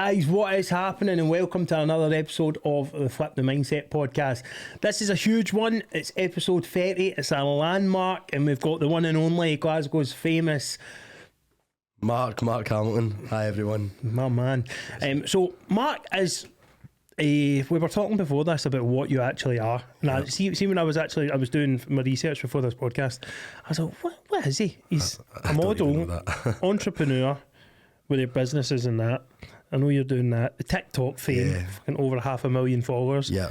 Guys, what is happening, and welcome to another episode of the Flip the Mindset podcast. This is a huge one. It's episode 30. It's a landmark, and we've got the one and only Glasgow's famous Mark Hamilton. Hi everyone. My man. So Mark is we were talking before this about what you actually are. Now, see when I was doing my research before this podcast, I was like, what is he? He's a model, entrepreneur with your businesses and that. I know you're doing that. The TikTok fame, fucking over 500,000 followers. Yeah.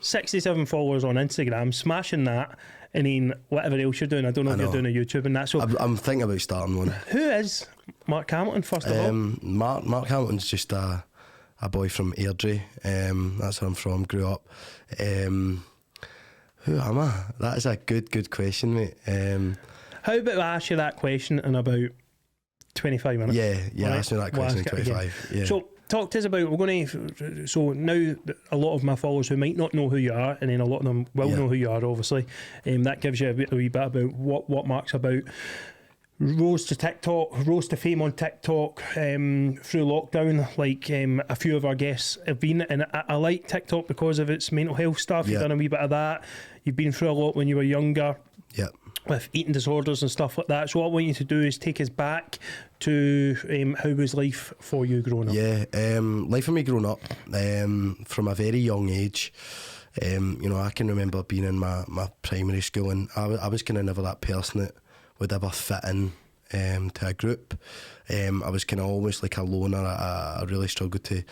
67 followers on Instagram, smashing that, and then whatever else you're doing. I don't know if you're doing a YouTube and that. So I'm thinking about starting one. Who is Mark Hamilton, first of all? Mark Hamilton's just a boy from Airdrie. That's where I'm from, grew up. Who am I? That is a good question, mate. How about I ask you that question in about 25 minutes? Yeah, right? Ask me that question in 25. Yeah. So talk to us about, so now a lot of my followers who might not know who you are, and then a lot of them will know who you are, obviously. That gives you a wee bit about what Mark's about. Rose to fame on TikTok through lockdown, like a few of our guests have been, and I like TikTok because of its mental health stuff. You've done a wee bit of that. You've been through a lot when you were younger. Yeah. With eating disorders and stuff like that. So what I want you to do is take us back to how was life for you growing up? Yeah, life for me growing up, from a very young age, I can remember being in my primary school, and I was kind of never that person that would ever fit in to a group. I was kind of always like a loner. I really struggled to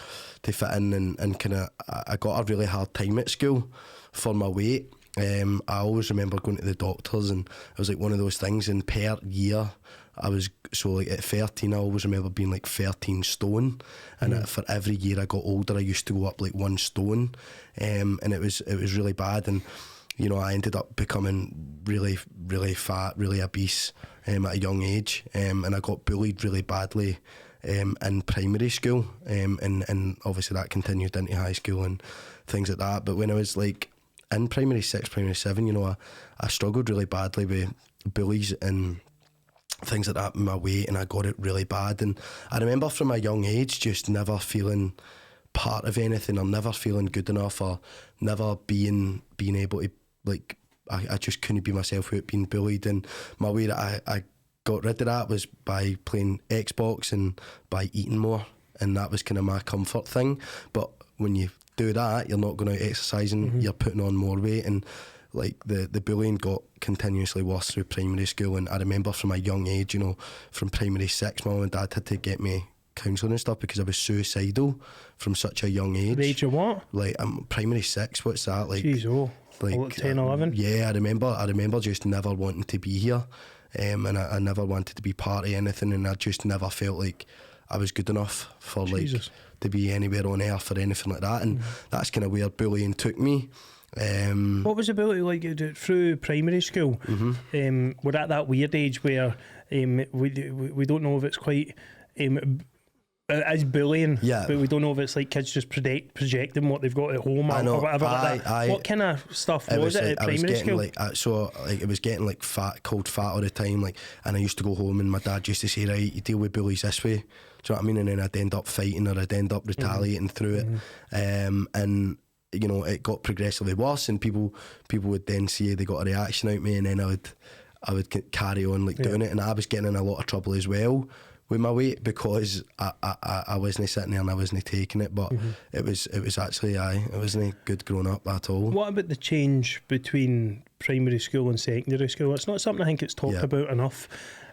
fit in, and kind of I got a really hard time at school for my weight. I always remember going to the doctors, and it was like one of those things, and per year I was, so like at 13 I always remember being like 13 stone, and for every year I got older I used to go up like 1 stone, and it was really bad, and I ended up becoming really fat, really obese at a young age, and I got bullied really badly in primary school, and obviously that continued into high school and things like that. But when I was like in primary 6, primary 7, I struggled really badly with bullies and things like that in my weight, and I got it really bad. And I remember from a young age just never feeling part of anything, or never feeling good enough, or never being able to, like, I just couldn't be myself without being bullied. And my way that I got rid of that was by playing Xbox and by eating more, and that was kind of my comfort thing. But when you do that, you're not going out exercising, you're putting on more weight, and like the bullying got continuously worse through primary school. And I remember from a young age, from primary 6, my mum and dad had to get me counselling and stuff because I was suicidal from such a young age. The age of what? Like primary 6, what's that like? Jeez, like 10, 11? Yeah, I remember just never wanting to be here, and I never wanted to be part of anything, and I just never felt like I was good enough for to be anywhere on earth or anything like that. And that's kind of where bullying took me. What was the bullying like through primary school? We're at that weird age where we don't know if it's quite as bullying, but we don't know if it's like kids just projecting what they've got at home or whatever like that. What kind of stuff was it at primary school? It was getting like called fat all the time, like, and I used to go home and my dad used to say, right, you deal with bullies this way, do you know what I mean? And then I'd end up fighting, or I'd end up retaliating through it, and it got progressively worse, and people would then say they got a reaction out of me, and then I would carry on doing it, and I was getting in a lot of trouble as well with my weight because I wasn't sitting there and I wasn't taking it. But it was actually it wasn't good growing up at all. What about the change between primary school and secondary school? It's not something I think it's talked about enough.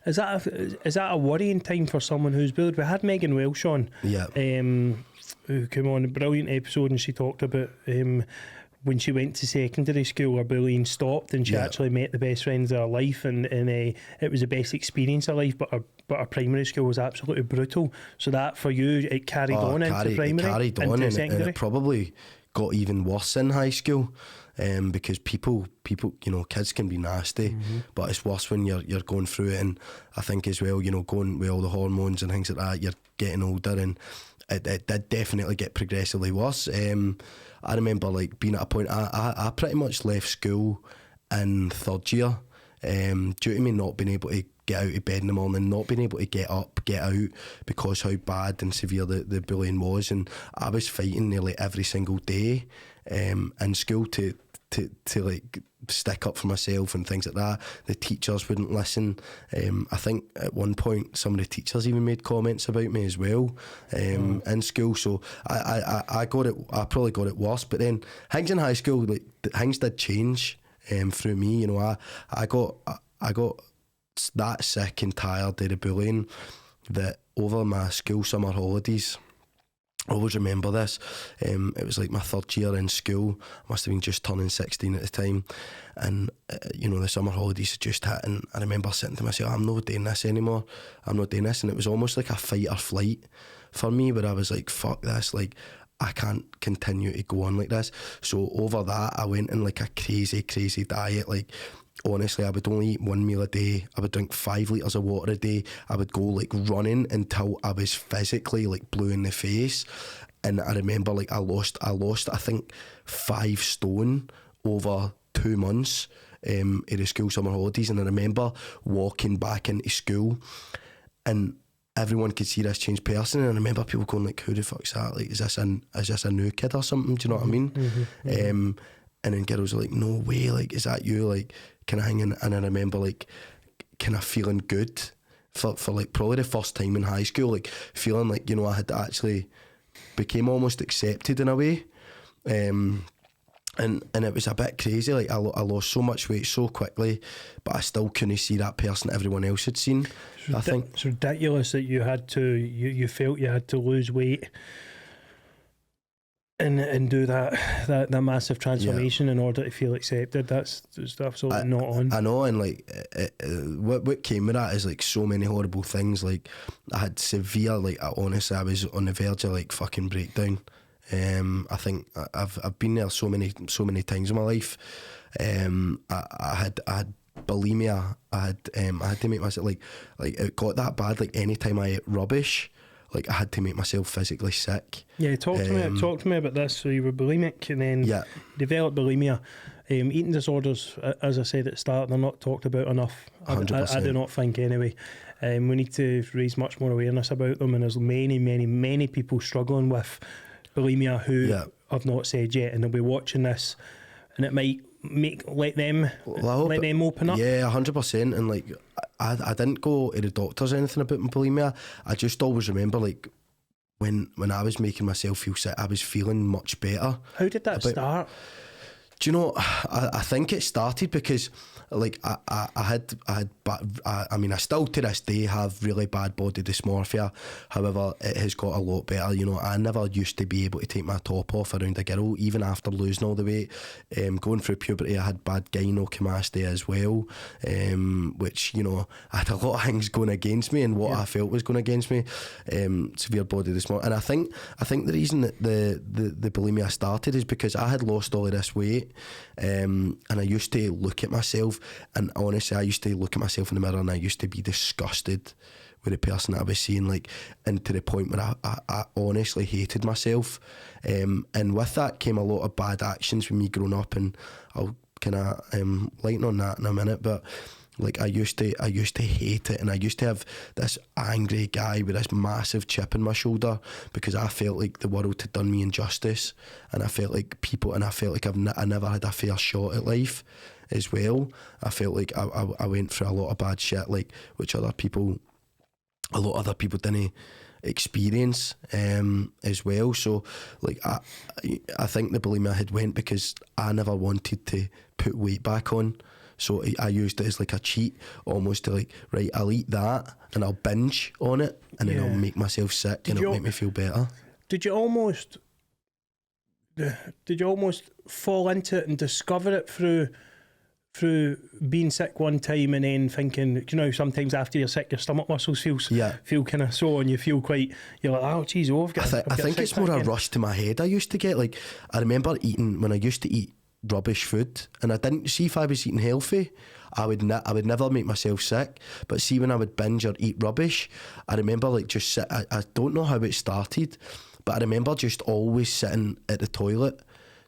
Is that a worrying time for someone who's bullied? We had Megan Welsh on, who came on a brilliant episode, and she talked about when she went to secondary school, her bullying stopped, and she actually met the best friends of her life, and it was the best experience of life. But her primary school was absolutely brutal. So that for you, it carried on into primary, into secondary. And it probably got even worse in high school, because people, kids can be nasty, but it's worse when you're going through it. And I think as well, going with all the hormones and things like that, you're getting older, and it did definitely get progressively worse. I remember like being at a point, I pretty much left school in 3rd year, due to me not being able to get out of bed in the morning, not being able to get up, get out, because how bad and severe the bullying was. And I was fighting nearly every single day in school to like stick up for myself and things like that. The teachers wouldn't listen. I think at one point some of the teachers even made comments about me as well in school. So I probably got it worse. But then things in high school, like things did change through me. You know, I got that sick and tired of the bullying that over my school summer holidays, I always remember this. It was like my third year in school. I must have been just turning 16 at the time. And, you know, the summer holidays had just hit. And I remember sitting to myself, I'm not doing this anymore. I'm not doing this. And it was almost like a fight or flight for me, where I was like, fuck this. Like, I can't continue to go on like this. So over that, I went in like a crazy diet. Like, honestly, I would only eat one meal a day. I would drink 5 litres of water a day. I would go like running until I was physically like blue in the face. And I remember like I lost I think 5 stone over 2 months in the school summer holidays. And I remember walking back into school and everyone could see this changed person. And I remember people going like, who the fuck's that? Like, is this a new kid or something? Do you know what I mean? Mm-hmm. And then girls were like, no way, like, is that you? Like, kind of hanging. And I remember like kind of feeling good for like probably the first time in high school, like feeling like, you know, I had actually became almost accepted in a way. And it was a bit crazy. Like I lost so much weight so quickly, but I still couldn't see that person everyone else had seen. I think it's ridiculous that you you felt you had to lose weight and do that massive transformation in order to feel accepted. That's just absolutely not on. I know, and like what came with that is like so many horrible things. Like I had severe, like honestly, I was on the verge of like fucking breakdown. I think I've been there so many times in my life. I had bulimia. I had to make myself like it got that bad. Like anytime I ate rubbish, like I had to make myself physically sick. Yeah, talk to me about this. So you were bulimic and then developed bulimia. Eating disorders, as I said at the start, they're not talked about enough. 100%. I do not think anyway. We need to raise much more awareness about them, and there's many people struggling with bulimia who have not said yet, and they'll be watching this, and it might let them open up. Yeah, 100%. And like I didn't go to the doctors or anything about my bulimia. I just always remember like when I was making myself feel sick, I was feeling much better. How did that start? Do you know, I think it started because like I still to this day have really bad body dysmorphia. However, it has got a lot better. You know, I never used to be able to take my top off around a girl, even after losing all the weight. Going through puberty, I had bad gynecomastia as well, which, you know, I had a lot of things going against me and what I felt was going against me. Severe body dysmorphia. And I think the reason that the bulimia started is because I had lost all of this weight. And I used to look at myself, and honestly I used to look at myself in the mirror and I used to be disgusted with the person that I was seeing, like, and to the point where I honestly hated myself. And with that came a lot of bad actions with me growing up, and I'll kind of lighten on that in a minute. But like I used to hate it, and I used to have this angry guy with this massive chip in my shoulder because I felt like the world had done me injustice, and I felt like I never had a fair shot at life as well. I felt like I went through a lot of bad shit, like which a lot of other people didn't experience as well. So like I think the bulimia had went because I never wanted to put weight back on. So I used it as like a cheat, almost to like, right, I'll eat that and I'll binge on it, and then I'll make myself sick and it'll make me feel better. Did you almost fall into it and discover it through being sick one time and then thinking, you know, sometimes after you're sick your stomach muscles feel kind of sore, and you're like, oh geez, I think it's more a rush to my head I used to get. Like I remember eating, when I used to eat rubbish food, and I didn't see if I was eating healthy, I would never make myself sick. But see, when I would binge or eat rubbish, I remember like just sit, I don't know how it started, but I remember just always sitting at the toilet,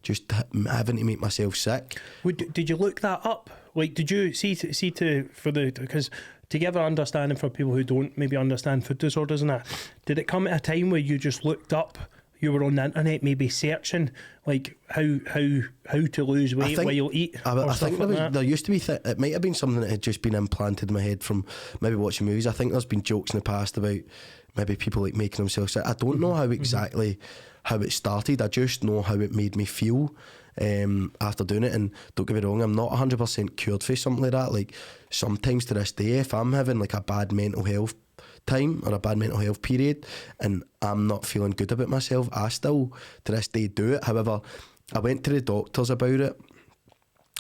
just having to make myself sick. Did you look that up? Like, did you see because to give an understanding for people who don't maybe understand food disorders and that, did it come at a time where you just looked up, you were on the internet maybe searching like how to lose weight while you eat? I think there used to be it might have been something that had just been implanted in my head from maybe watching movies. I think there's been jokes in the past about maybe people like making themselves sick. I don't know how exactly how it started. I just know how it made me feel after doing it. And don't get me wrong, I'm not 100% cured for something like that. Like sometimes to this day, if I'm having like a bad mental health time or a bad mental health period and I'm not feeling good about myself, I still to this day do it. However, I went to the doctors about it,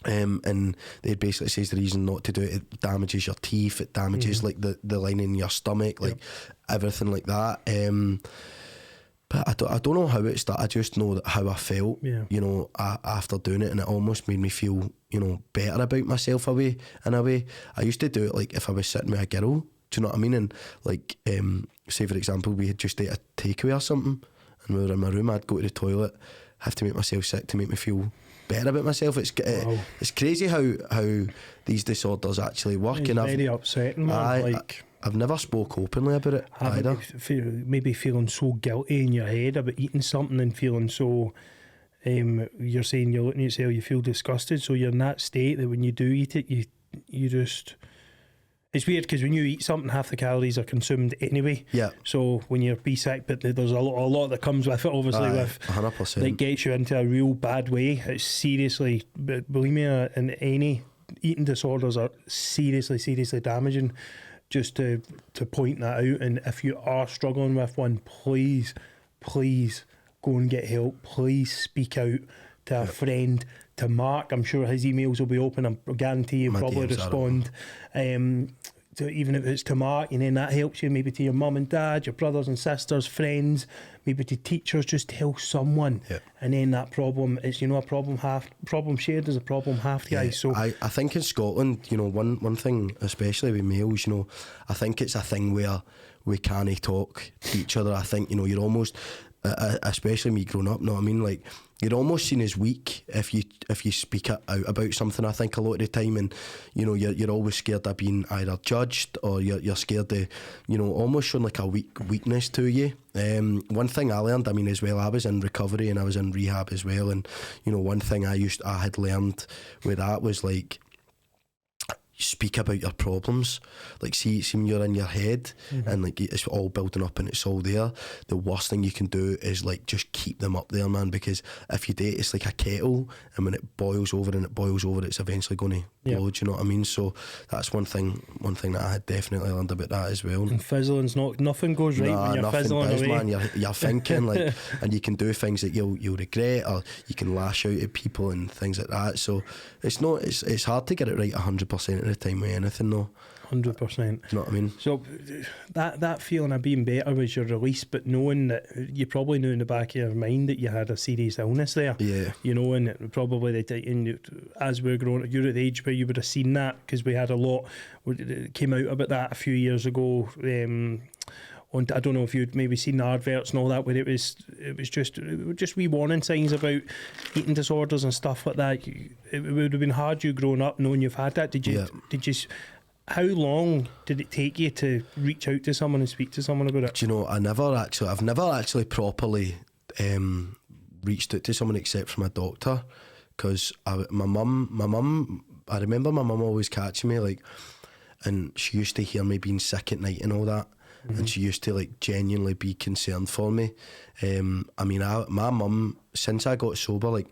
and they basically says the reason not to do it, it damages your teeth, it damages like the lining in your stomach, like everything like that. But I don't know how it started. I just know that how I felt, you know, after doing it, and it almost made me feel, you know, better about myself in a way. I used to do it like if I was sitting with a girl. Do you know what I mean? And like, say for example, we had just ate a takeaway or something, and we were in my room. I'd go to the toilet, have to make myself sick to make me feel better about myself. It's crazy how these disorders actually work. It's and very upsetting, man. I've never spoke openly about it either. Maybe feeling so guilty in your head about eating something and feeling so. You're saying you're looking at yourself, you feel disgusted, so you're in that state that when you do eat it, you just. It's weird because when you eat something, half the calories are consumed anyway. Yeah. So when you're sick, but there's a lot that comes with it, obviously, with 100%. that gets you into a real bad way. It's seriously, bulimia and any eating disorders are seriously damaging. Just to point that out, and if you are struggling with one, please go and get help. Please speak out to a friend. To Mark, I'm sure his emails will be open. I guarantee you'll probably respond. Even if it's to Mark, and then that helps you maybe to your mum and dad, your brothers and sisters, friends, maybe to teachers. Just tell someone, and then that problem is, you know, a problem shared is a problem half, guys. So I think in Scotland, you know, one thing, especially with males, you know, I think it's a thing where we can't talk to each other. I think, you know, you're almost, especially me growing up, know what I mean, like. You're almost seen as weak if you speak out about something, I think, a lot of the time, and you know you're always scared of being either judged or you're scared of, you know, almost showing like a weakness to you. One thing I learned, I mean, as well, I was in recovery and I was in rehab as well, and you know, one thing I had learned with that was like, speak about your problems. Like see when you're in your head and like it's all building up and it's all there, the worst thing you can do is like just keep them up there, man, because if you do, it's like a kettle, and when it boils over it's eventually going to blow. Do you know what I mean? So that's one thing that I had definitely learned about that as well. And fizzling's nothing goes right when you're fizzling away, man. You're thinking like, and you can do things that you'll regret, or you can lash out at people and things like that. So it's hard to get it right 100% of the time with anything, though. 100%. Do you know what I mean? So that feeling of being better was your release, but knowing that you probably knew in the back of your mind that you had a serious illness there. Yeah. You know, and it probably as we were growing up, you're at the age where you would have seen that, because we had a lot that came out about that a few years ago. I don't know if you'd maybe seen the adverts and all that, where it was just wee warning signs about eating disorders and stuff like that. It would have been hard, you growing up knowing you've had that. Did you? How long did it take you to reach out to someone and speak to someone about it? Do you know, I've never actually properly reached out to someone except for my doctor, because my mum, I remember my mum always catching me, like, and she used to hear me being sick at night and all that. And she used to like genuinely be concerned for me. I mean, my mum, since I got sober, like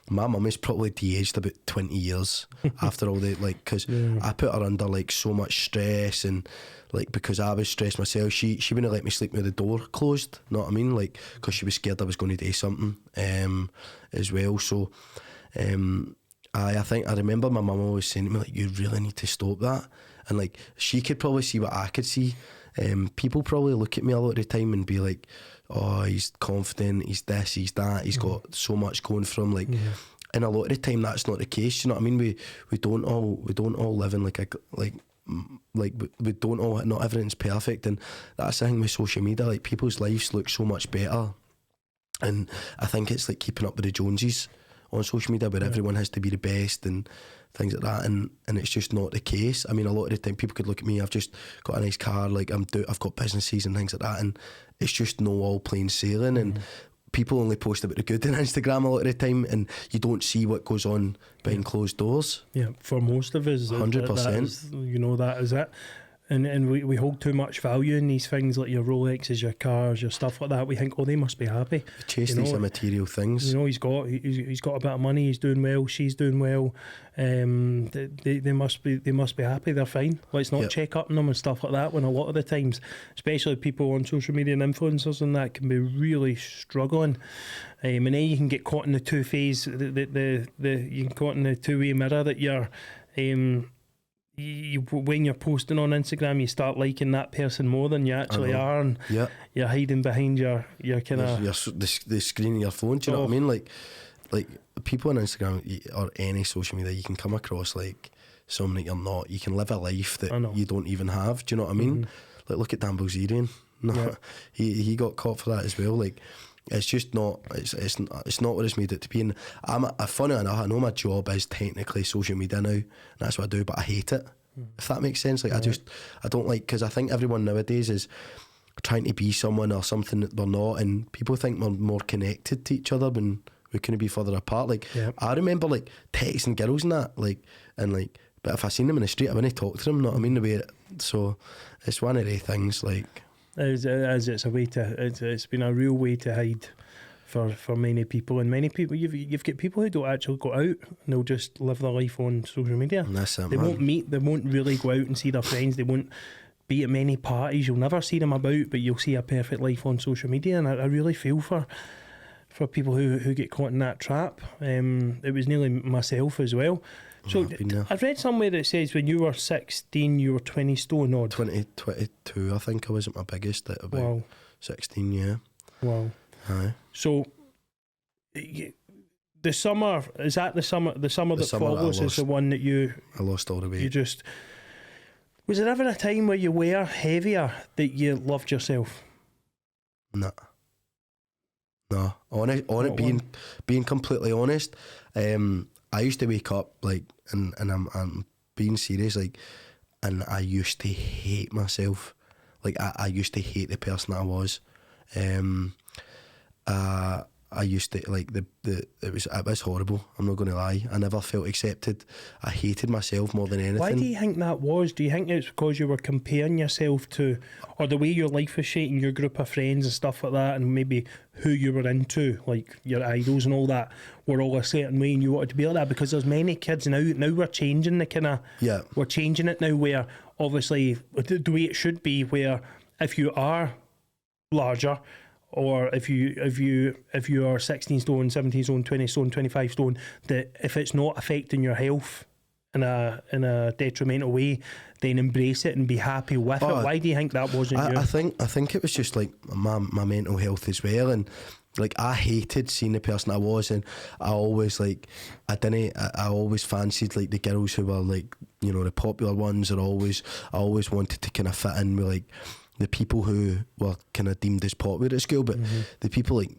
my mum is probably de-aged about 20 years after all the, like, because I put her under like so much stress, and like because I was stressed myself, she wouldn't let me sleep with the door closed, know what I mean, like, because she was scared I was going to do something as well. So I think I remember my mum always saying to me, like, you really need to stop that. And like she could probably see what I could see. People probably look at me a lot of the time and be like, oh, he's confident, he's this, he's that, he's got so much going for him, like, and a lot of the time that's not the case. You know what I mean? We don't all live in like we don't all, not everything's perfect, and that's the thing with social media, like people's lives look so much better, and I think it's like keeping up with the Joneses on social media, where everyone has to be the best and things like that, and it's just not the case. I mean, a lot of the time people could look at me, I've just got a nice car, like I've got businesses and things like that, and it's just no all plain sailing, and people only post about the good on Instagram a lot of the time, and you don't see what goes on behind closed doors. Yeah, for most of us, 100%. That is it. And we hold too much value in these things, like your Rolexes, your cars, your stuff like that. We think, oh, they must be happy. We chase these material things. You know, he's got a bit of money. He's doing well. She's doing well. They must be happy. They're fine. Let's not check up on them and stuff like that. When a lot of the times, especially people on social media and influencers and that, can be really struggling. And then you can get caught in the two phase. You can caught in the two-way mirror that you're. When you're posting on Instagram, you start liking that person more than you actually are, and you're hiding behind your kind of the screen of your phone. Do you know what I mean? Like people on Instagram or any social media, you can come across like someone that you're not. You can live a life that you don't even have. Do you know what I mean? Like look at Dan Bilzerian. No, he got caught for that as well. Like it's just not. It's not what it's made it to be. And funny enough, I know my job is technically social media now. And that's what I do, but I hate it. If that makes sense. Like I don't like, because I think everyone nowadays is trying to be someone or something that they're not, and people think we're more connected to each other when we couldn't be further apart. Like I remember like texting girls and that, but if I seen them in the street, I wouldn't talk to them. Not I mean the way. So it's one of the things like. It's a way to. It's been a real way to hide for many people, and many people. You've got people who don't actually go out, and they'll just live their life on social media. And that's it, they won't meet. They won't really go out and see their friends. They won't be at many parties. You'll never see them about, but you'll see a perfect life on social media. And I really feel for people who get caught in that trap. It was nearly myself as well. So I've read somewhere that says when you were 16 you were 20 stone odd. 22 I think I was at my biggest at about 16. Yeah. Wow. Aye. So the summer, is that the summer that follows is the one that I lost all the weight. Was there ever a time where you were heavier that you loved yourself? No. On it being completely honest, I used to wake up like, and I'm being serious, like, and I used to hate myself. Like I used to hate the person I was. I used to like it was horrible. I'm not going to lie. I never felt accepted. I hated myself more than anything. Why do you think that was? Do you think it's because you were comparing yourself to, or the way your life was shaping your group of friends and stuff like that, and maybe who you were into, like your idols and all that, were all a certain way, and you wanted to be like that? Because there's many kids now we're changing the kind of we're changing it now, where obviously the way it should be, where if you are larger, or if you are 16 stone, 17 stone, 20 stone, 25 stone, that if it's not affecting your health in a detrimental way, then embrace it and be happy with it. Why do you think that wasn't you? I think it was just like my mental health as well, and like I hated seeing the person I was, and I always I always fancied like the girls who were like, you know, the popular ones, I always wanted to kind of fit in with like the people who were kind of deemed as popular at school, but the people like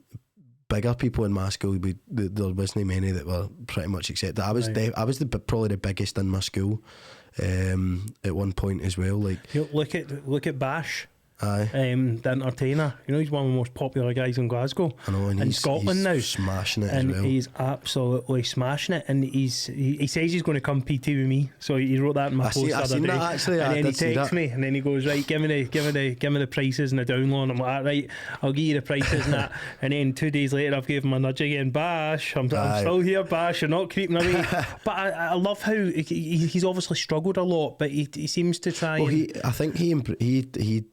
bigger people in my school, there wasn't many that were pretty much accepted. I was probably the biggest in my school at one point as well. Like look at Bash. Aye. The entertainer, you know, he's one of the most popular guys in Glasgow. I know, and in Scotland now, smashing it and as well. He's absolutely smashing it. And he says he's going to come PT with me. So he wrote that in my post the other day. Actually, and then he texts me, and then he goes, right, give me the prices and the download. And I'm like, right, I'll give you the prices and that. And then 2 days later, I've given him a nudge again. Bash, I'm still here, Bash. You're not creeping away. But I love how he's obviously struggled a lot, but he seems to try. Well, I think he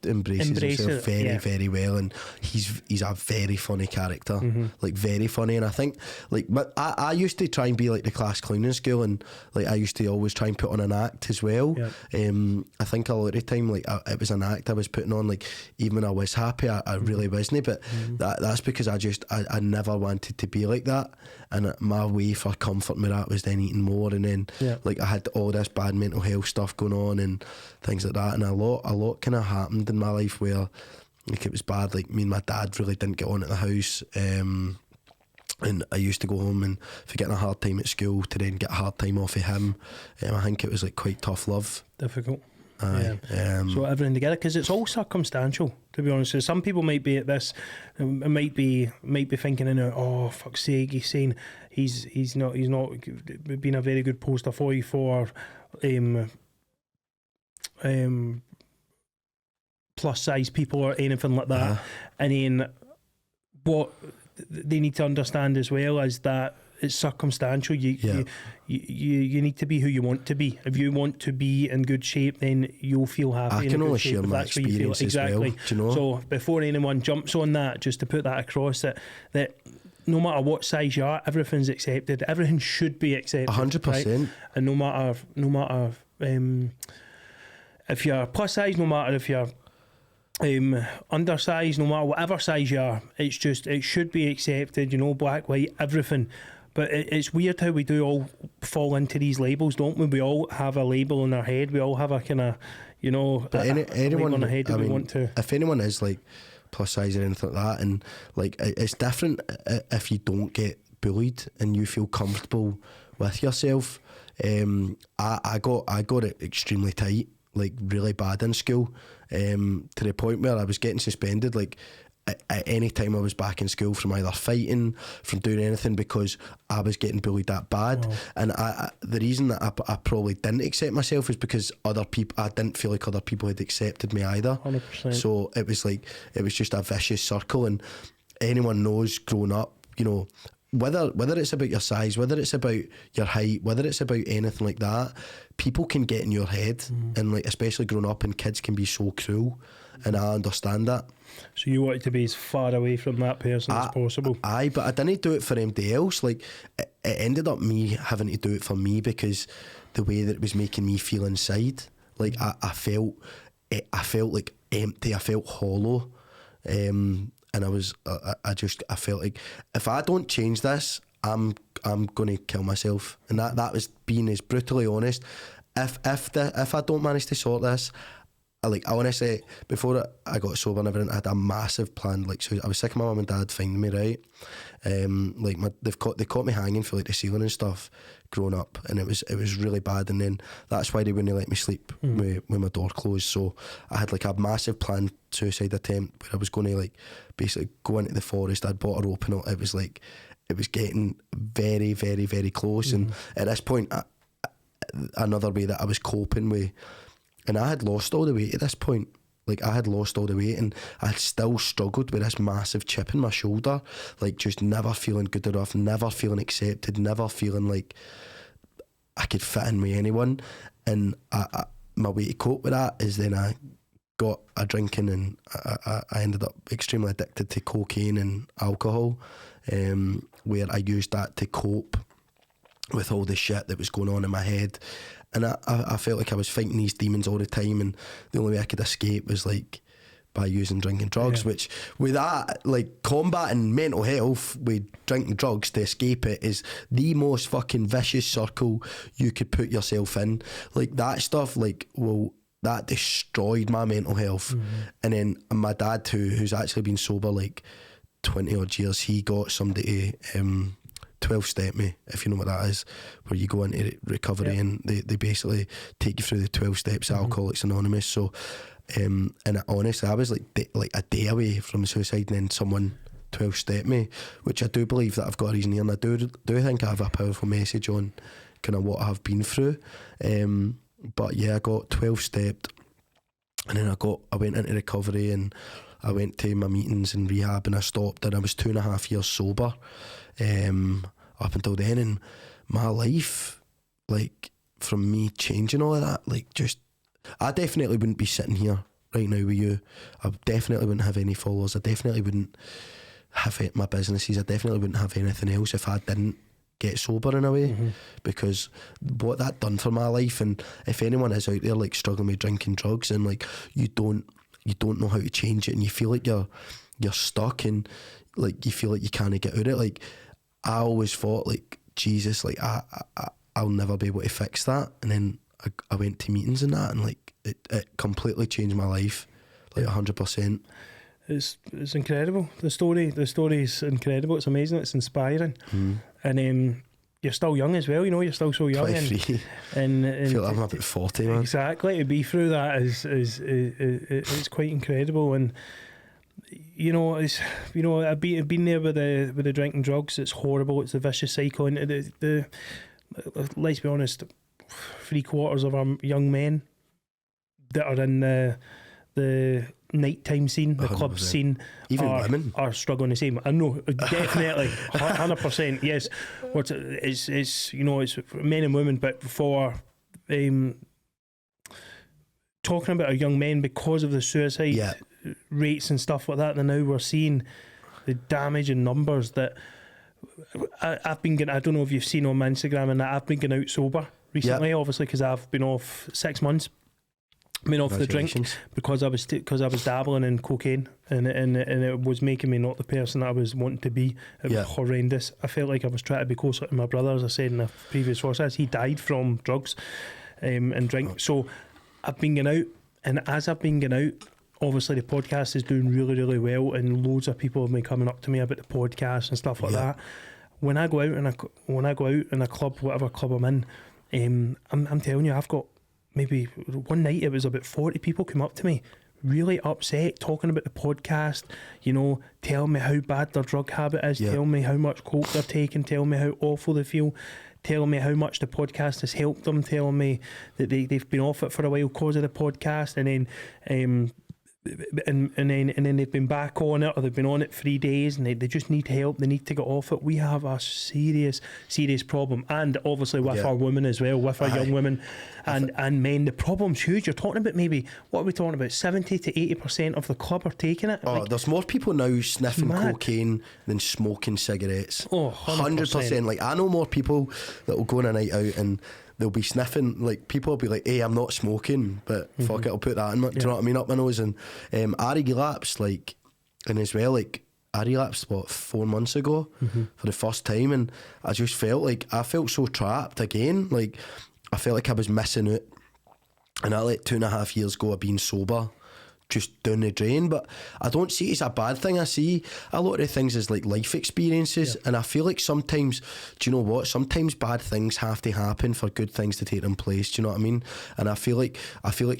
embraces himself very well, and he's a very funny character, like very funny. And I think like I used to try and be like the class clown in school, and like I used to always try and put on an act as well. I think a lot of the time like it was an act I was putting on, like even when I was happy I really wasn't, but that's because I never wanted to be like that, and my way for comfort with that was then eating more, and then like I had all this bad mental health stuff going on and things like that, and a lot kind of happened in my life where like it was bad. Like me and my dad really didn't get on at the house. And I used to go home and for getting a hard time at school to then get a hard time off of him. I think it was like quite tough love. Difficult. Aye. So everything together, because it's all circumstantial, to be honest. So some people might be at this, might be thinking, oh fuck's sake, he's saying he's not been a very good poster for you for plus size people or anything like that. And then what they need to understand as well is that it's circumstantial. You need to be who you want to be. If you want to be in good shape, then you'll feel happy. I can only share my experience exactly. As well. Do you know? So before anyone jumps on that, just to put that across, that no matter what size you are, everything's accepted. Everything should be accepted. 100%. Right? And no matter if you're plus size, no matter if you're undersized, no matter whatever size you are, it's just, it should be accepted, black, white, everything. But it's weird how we do all fall into these labels, don't we? We all have a label in our head. We all have a kind of, but anyone on our head that we want to. If anyone is like plus size or anything like that, and like it's different if you don't get bullied and you feel comfortable with yourself. I got it extremely tight, like really bad in school, to the point where I was getting suspended like at any time I was back in school from either fighting, from doing anything, because I was getting bullied that bad. Wow. And the reason that I probably didn't accept myself is because I didn't feel like other people had accepted me either. 100%. So it was just a vicious circle. And anyone knows growing up, whether it's about your size, whether it's about your height, whether it's about anything like that, people can get in your head. And like, especially growing up, and kids can be so cruel, and I understand that. So you wanted to be as far away from that person as possible. Aye, but I didn't do it for anybody else. Like, it ended up me having to do it for me, because the way that it was making me feel inside, like I felt like empty, I felt hollow, and I felt like if I don't change this, I'm gonna kill myself. And that was being as brutally honest. If I don't manage to sort this, I honestly, before I got sober and everything, I had a massive plan. Like, so I was sick of my mum and dad finding me, right? They caught me hanging for like the ceiling and stuff growing up, and it was really bad. And then that's why they wouldn't let me sleep with my door closed. So I had like a massive planned suicide attempt where I was going to like basically go into the forest. I'd bought a rope, and it was like, it was getting very, very, very close. And at this point, another way that I was coping with. And I had lost all the weight at this point. Like, I had lost all the weight, and I had still struggled with this massive chip in my shoulder. Like, just never feeling good enough, never feeling accepted, never feeling like I could fit in with anyone. And my way to cope with that is then I got a drinking, and I ended up extremely addicted to cocaine and alcohol, where I used that to cope with all the shit that was going on in my head. And I felt like I was fighting these demons all the time, and the only way I could escape was like by using drinking drugs, which with that, like, combating mental health with drinking drugs to escape it is the most fucking vicious circle you could put yourself in. Like, that stuff, like, well, that destroyed my mental health. And then my dad, who's actually been sober like 20 odd years, he got somebody to 12-step me, if you know what that is, where you go into recovery and they basically take you through the 12 steps of Alcoholics Anonymous. So and honestly, I was like a day away from suicide, and then someone 12-step me, which I do believe that I've got a reason here, and I do think I have a powerful message on kind of what I've been through. But yeah, I got 12-stepped, and then I went into recovery, and I went to my meetings in rehab, and I stopped, and I was 2.5 years sober up until then. And my life, like, from me changing all of that, like, just, I definitely wouldn't be sitting here right now with you. I definitely wouldn't have any followers. I definitely wouldn't have my businesses. I definitely wouldn't have anything else if I didn't get sober in a way, because what that done for my life. And if anyone is out there like struggling with drinking drugs, and like you don't know how to change it, and you feel like you're stuck, and like you feel like you can't get out of it, like, I always thought, like, Jesus, like, I'll never be able to fix that. And then I went to meetings and that, and like it completely changed my life, like 100%. it's incredible. The story is incredible. It's amazing. It's inspiring. And you're still young as well. You know, you're still so young. 23. And I feel like I'm about 40, man. Exactly. To be through that is quite incredible. And I've been there with the drinking drugs. It's horrible. It's a vicious cycle. And the let's be honest, 3/4 of our young men that are in the nighttime scene, the 100%. Club scene, even women are struggling the same. I know, definitely, 100%. Yes, it's men and women, but for talking about our young men, because of the suicide rates and stuff like that, and now we're seeing the damage in numbers that I've been getting. I don't know if you've seen on my Instagram and that I've been getting out sober recently, obviously, because I've been off 6 months. Been off the drink because I was dabbling in cocaine, and it was making me not the person that I was wanting to be. It was horrendous. I felt like I was trying to be closer to my brother, as I said in a previous podcast. He died from drugs and drink. So I've been getting out, and as I've been getting out, obviously the podcast is doing really, really well, and loads of people have been coming up to me about the podcast and stuff like that. When I go out in a club, whatever club I'm in, I'm telling you, I've got maybe one night it was about 40 people come up to me, really upset, talking about the podcast, telling me how bad their drug habit is, telling me how much coke they're taking, telling me how awful they feel, telling me how much the podcast has helped them, telling me that they've been off it for a while because of the podcast, and then and then they've been back on it, or they've been on it 3 days, and they just need help. They need to get off it. We have a serious problem, and obviously with our women as well, with our young women and men. The problem's huge. You're talking about maybe, what are we talking about? 70 to 80% of the club are taking it. There's more people now sniffing cocaine than smoking cigarettes. 100%. Like, I know more people that will go on a night out and they'll be sniffing, like, people will be like, hey, I'm not smoking, but fuck it, I'll put that in, do you know what I mean, up my nose. And I relapsed, like, and as well, like, I relapsed 4 months ago for the first time, and I just felt so trapped again. Like, I felt like I was missing out, and I let 2.5 years go of being sober just down the drain. But I don't see it as a bad thing. I see a lot of things as like life experiences, and I feel like sometimes, do you know what, sometimes bad things have to happen for good things to take them place, do you know what I mean? And I feel like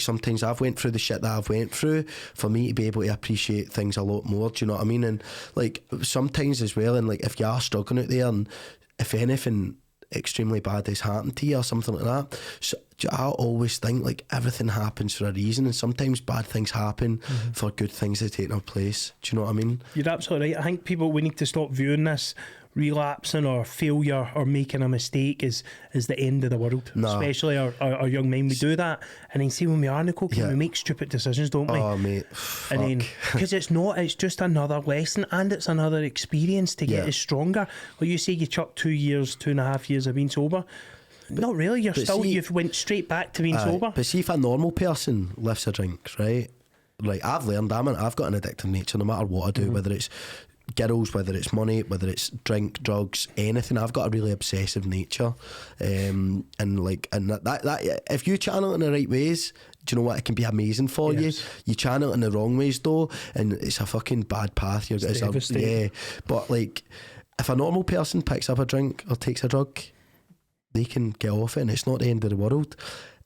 sometimes I've went through the shit that I've went through for me to be able to appreciate things a lot more, do you know what I mean? And like, sometimes as well, and like, if you are struggling out there, and if anything extremely bad has happened to you or something like that, so I always think, like, everything happens for a reason, and sometimes bad things happen for good things to take their place. Do you know what I mean? You're absolutely right. I think we need to stop viewing this relapsing or failure or making a mistake is the end of the world. Especially our young men, we do that, and then see when we are in the cocaine, we make stupid decisions, don't we? Oh mate, and then because it's just another lesson, and it's another experience to get us stronger. Like you say, you chuck 2.5 years of being sober. Not really, you've went straight back to being sober. But see, if a normal person lifts a drink, right, like, I've learned, I've got an addictive nature no matter what I do, whether it's girls, whether it's money, whether it's drink, drugs, anything. I've got a really obsessive nature, and that if you channel it in the right ways, do you know what, it can be amazing for you. You channel it in the wrong ways though, and it's a fucking bad path. But like, if a normal person picks up a drink or takes a drug, they can get off it, and it's not the end of the world.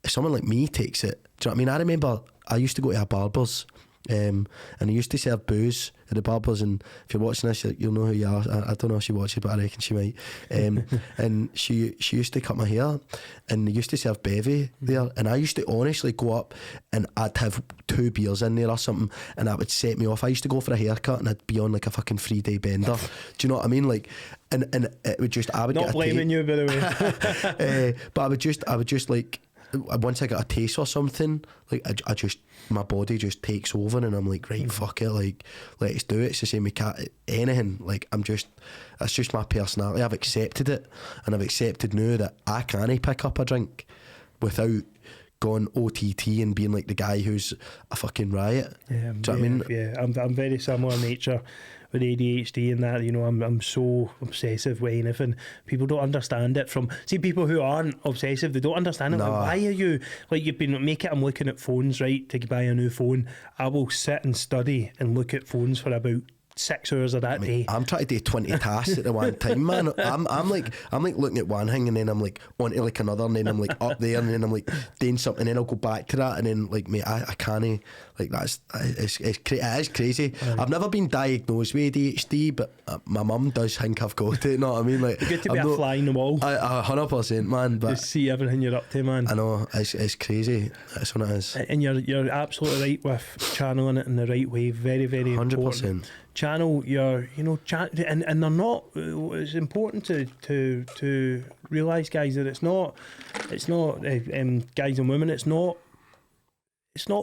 If someone like me takes it, do you know what I mean? I remember I used to go to a barber's, and I used to serve booze at the barbers, and if you're watching this, you'll know who you are. I don't know if she watches, but I reckon she might. And she used to cut my hair, and they used to serve bevy there, and I used to honestly go up and I'd have 2 beers in there or something, and that would set me off. I used to go for a haircut and I'd be on like a fucking 3-day bender. Do you know what I mean? Like, and it would just, I would not get blaming you, by the way. But I would just like, once I got a taste or something, like, I just, my body just takes over, and I'm like, right, fuck it, like, let's do it. It's the same with anything. Like, it's just my personality. I've accepted it, and I've accepted now that I can't pick up a drink without going OTT and being like the guy who's a fucking riot. Do you know what I mean? Yeah, I'm very similar in nature. with ADHD and that, you know, I'm so obsessive with anything. People don't understand it. From see people who aren't obsessive, they don't understand it. No. Like, why are you like you've been I'm looking at phones, right, to buy a new phone. I will sit and study and look at phones for about 6 hours of that day. I'm trying to do 20 tasks at the one time, man. I'm like looking at one thing and then I'm like onto like another and then I'm like up there and then I'm like doing something and then I'll go back to that and then like mate, I can't like it is crazy. I've never been diagnosed with ADHD, but my mum does think I've got it. You know what I mean? Like you get to be a fly in the wall. 100%, man. But you see everything you're up to, man. I know it's crazy. That's what it is. And you're absolutely right with channeling it in the right way. Very, very 100%. Important. Channel your, you know, and they're not. It's important to realise, guys, that it's not guys and women. It's not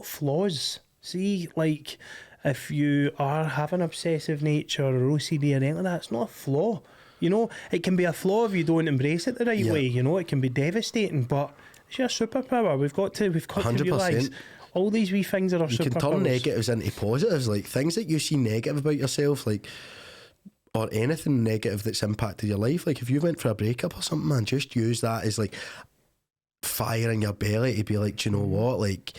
flaws. See, like if you are having obsessive nature or OCD or anything like that, it's not a flaw. You know, it can be a flaw if you don't embrace it the right way. You know, it can be devastating, but it's your superpower. We've got to realise. All these wee things that are you can turn negatives into positives, like things that you see negative about yourself, like or anything negative that's impacted your life. Like if you went for a breakup or something, man, just use that as like fire in your belly to be like, do you know what? Like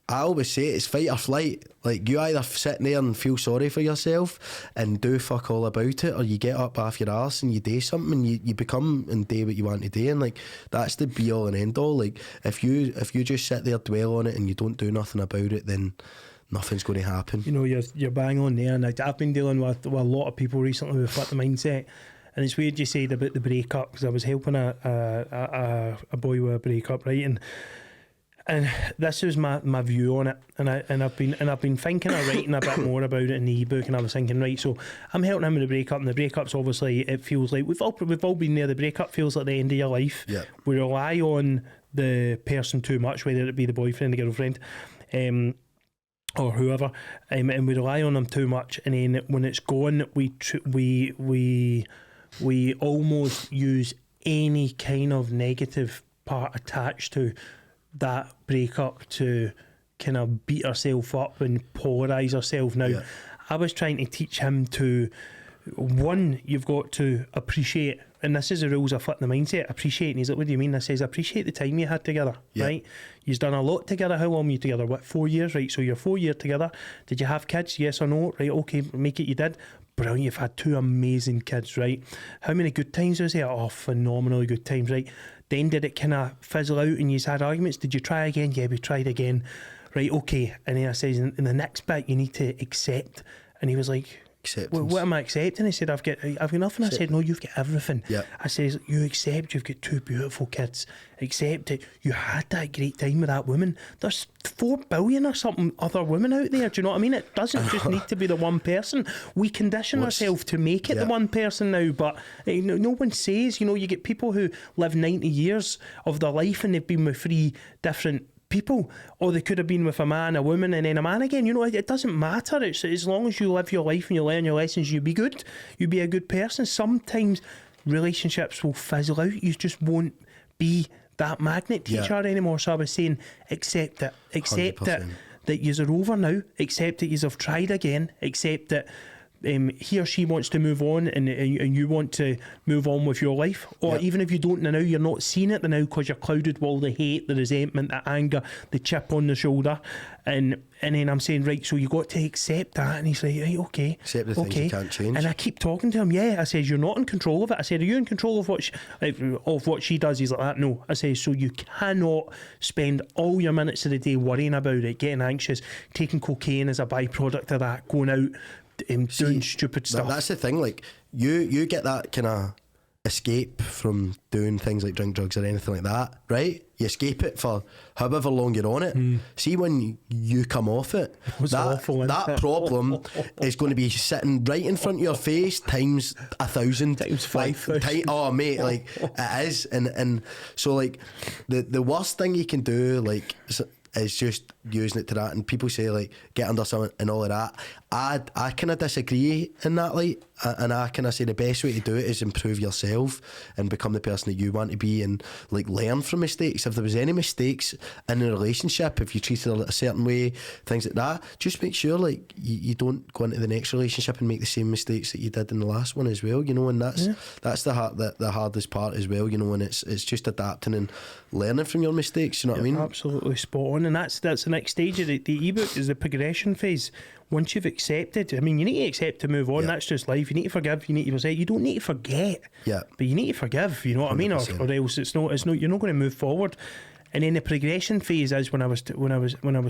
I always say it's fight or flight. Like you either sit there and feel sorry for yourself and do fuck all about it, or you get up off your arse and you do something and you become and do what you want to do, and like that's the be all and end all. Like if you just sit there, dwell on it and you don't do nothing about it, then nothing's going to happen. You know, you're bang on there, and I've been dealing with a lot of people recently with Flip the Mindset. And it's weird you said about the breakup, because I was helping a boy with a breakup, right? And this is my view on it, and I've been thinking of writing a bit more about it in the ebook, and I was thinking, right, so I'm helping him with the breakup, and the breakup's obviously, it feels like we've all been there. The breakup feels like the end of your life. Yeah. We rely on the person too much, whether it be the boyfriend, the girlfriend, or whoever, and we rely on them too much, and then when it's gone, we almost use any kind of negative part attached to that breakup to kind of beat ourselves up and polarise ourselves. Now, I was trying to teach him to, one, you've got to appreciate, and this is the rules of Flip the Mindset, appreciate. And he's like, what do you mean? I says, appreciate the time you had together, right? You've done a lot together. How long were you together? What, 4 years, right? So you're 4 years together. Did you have kids? Yes or no? Right, okay, make it you did. Brilliant, you've had 2 amazing kids, right? How many good times was there? Oh, phenomenally good times, right? Then did it kind of fizzle out and you had arguments? Did you try again? Yeah, we tried again. Right, okay. And then I says, in the next bit, you need to accept. And he was like, what am I accepting? He said, I've got nothing. I said, no, you've got everything. I says, you accept you've got 2 beautiful kids. Accept it. You had that great time with that woman. There's 4 billion or something other women out there. Do you know what I mean? It doesn't just need to be the one person. We condition ourselves to make it the one person now, but no one says, you know, you get people who live 90 years of their life and they've been with 3 different people, or they could have been with a man, a woman, and then a man again. You know, it doesn't matter. It's as long as you live your life and you learn your lessons, you be good. You be a good person. Sometimes relationships will fizzle out. You just won't be that magnet to each other anymore. So I was saying, accept it. Accept 100%. It that yous are over now. Accept that yous have tried again. Accept that he or she wants to move on, and you want to move on with your life, or even if you don't now, you're not seeing it now because you're clouded with all the hate, the resentment, the anger, the chip on the shoulder, and then I'm saying, right, so you got to accept that. And he's like, right, okay, accept the things you can't change. And I keep talking to him. I says, you're not in control of it. I said, are you in control of what she does? He's like that. No. I say, so you cannot spend all your minutes of the day worrying about it, getting anxious, taking cocaine as a byproduct of that, going out doing stupid stuff. That's the thing, like you get that kind of escape from doing things like drink drugs or anything like that, right? You escape it for however long you're on it. See, when you come off it, that problem is going to be sitting right in front of your face times 1,000 times 5,000. Oh mate, like it is. And so like the worst thing you can do, like, is just using it to that. And people say like get under something and all of that. I kind of disagree in that light, and I kind of say the best way to do it is improve yourself and become the person that you want to be, and like learn from mistakes. If there was any mistakes in a relationship, if you treated her a certain way, things like that, just make sure like you don't go into the next relationship and make the same mistakes that you did in the last one as well, you know. And that's the hardest part as well, you know. And it's just adapting and learning from your mistakes, you know what I mean? Absolutely spot on. And that's the next stage of the ebook, is the progression phase. Once you've accepted, I mean, you need to accept to move on. That's just life. You need to forgive. You need to forget. You don't need to forget. But you need to forgive. You know what 100%. I mean, or else it's not. You're not going to move forward. And then the progression phase is when I was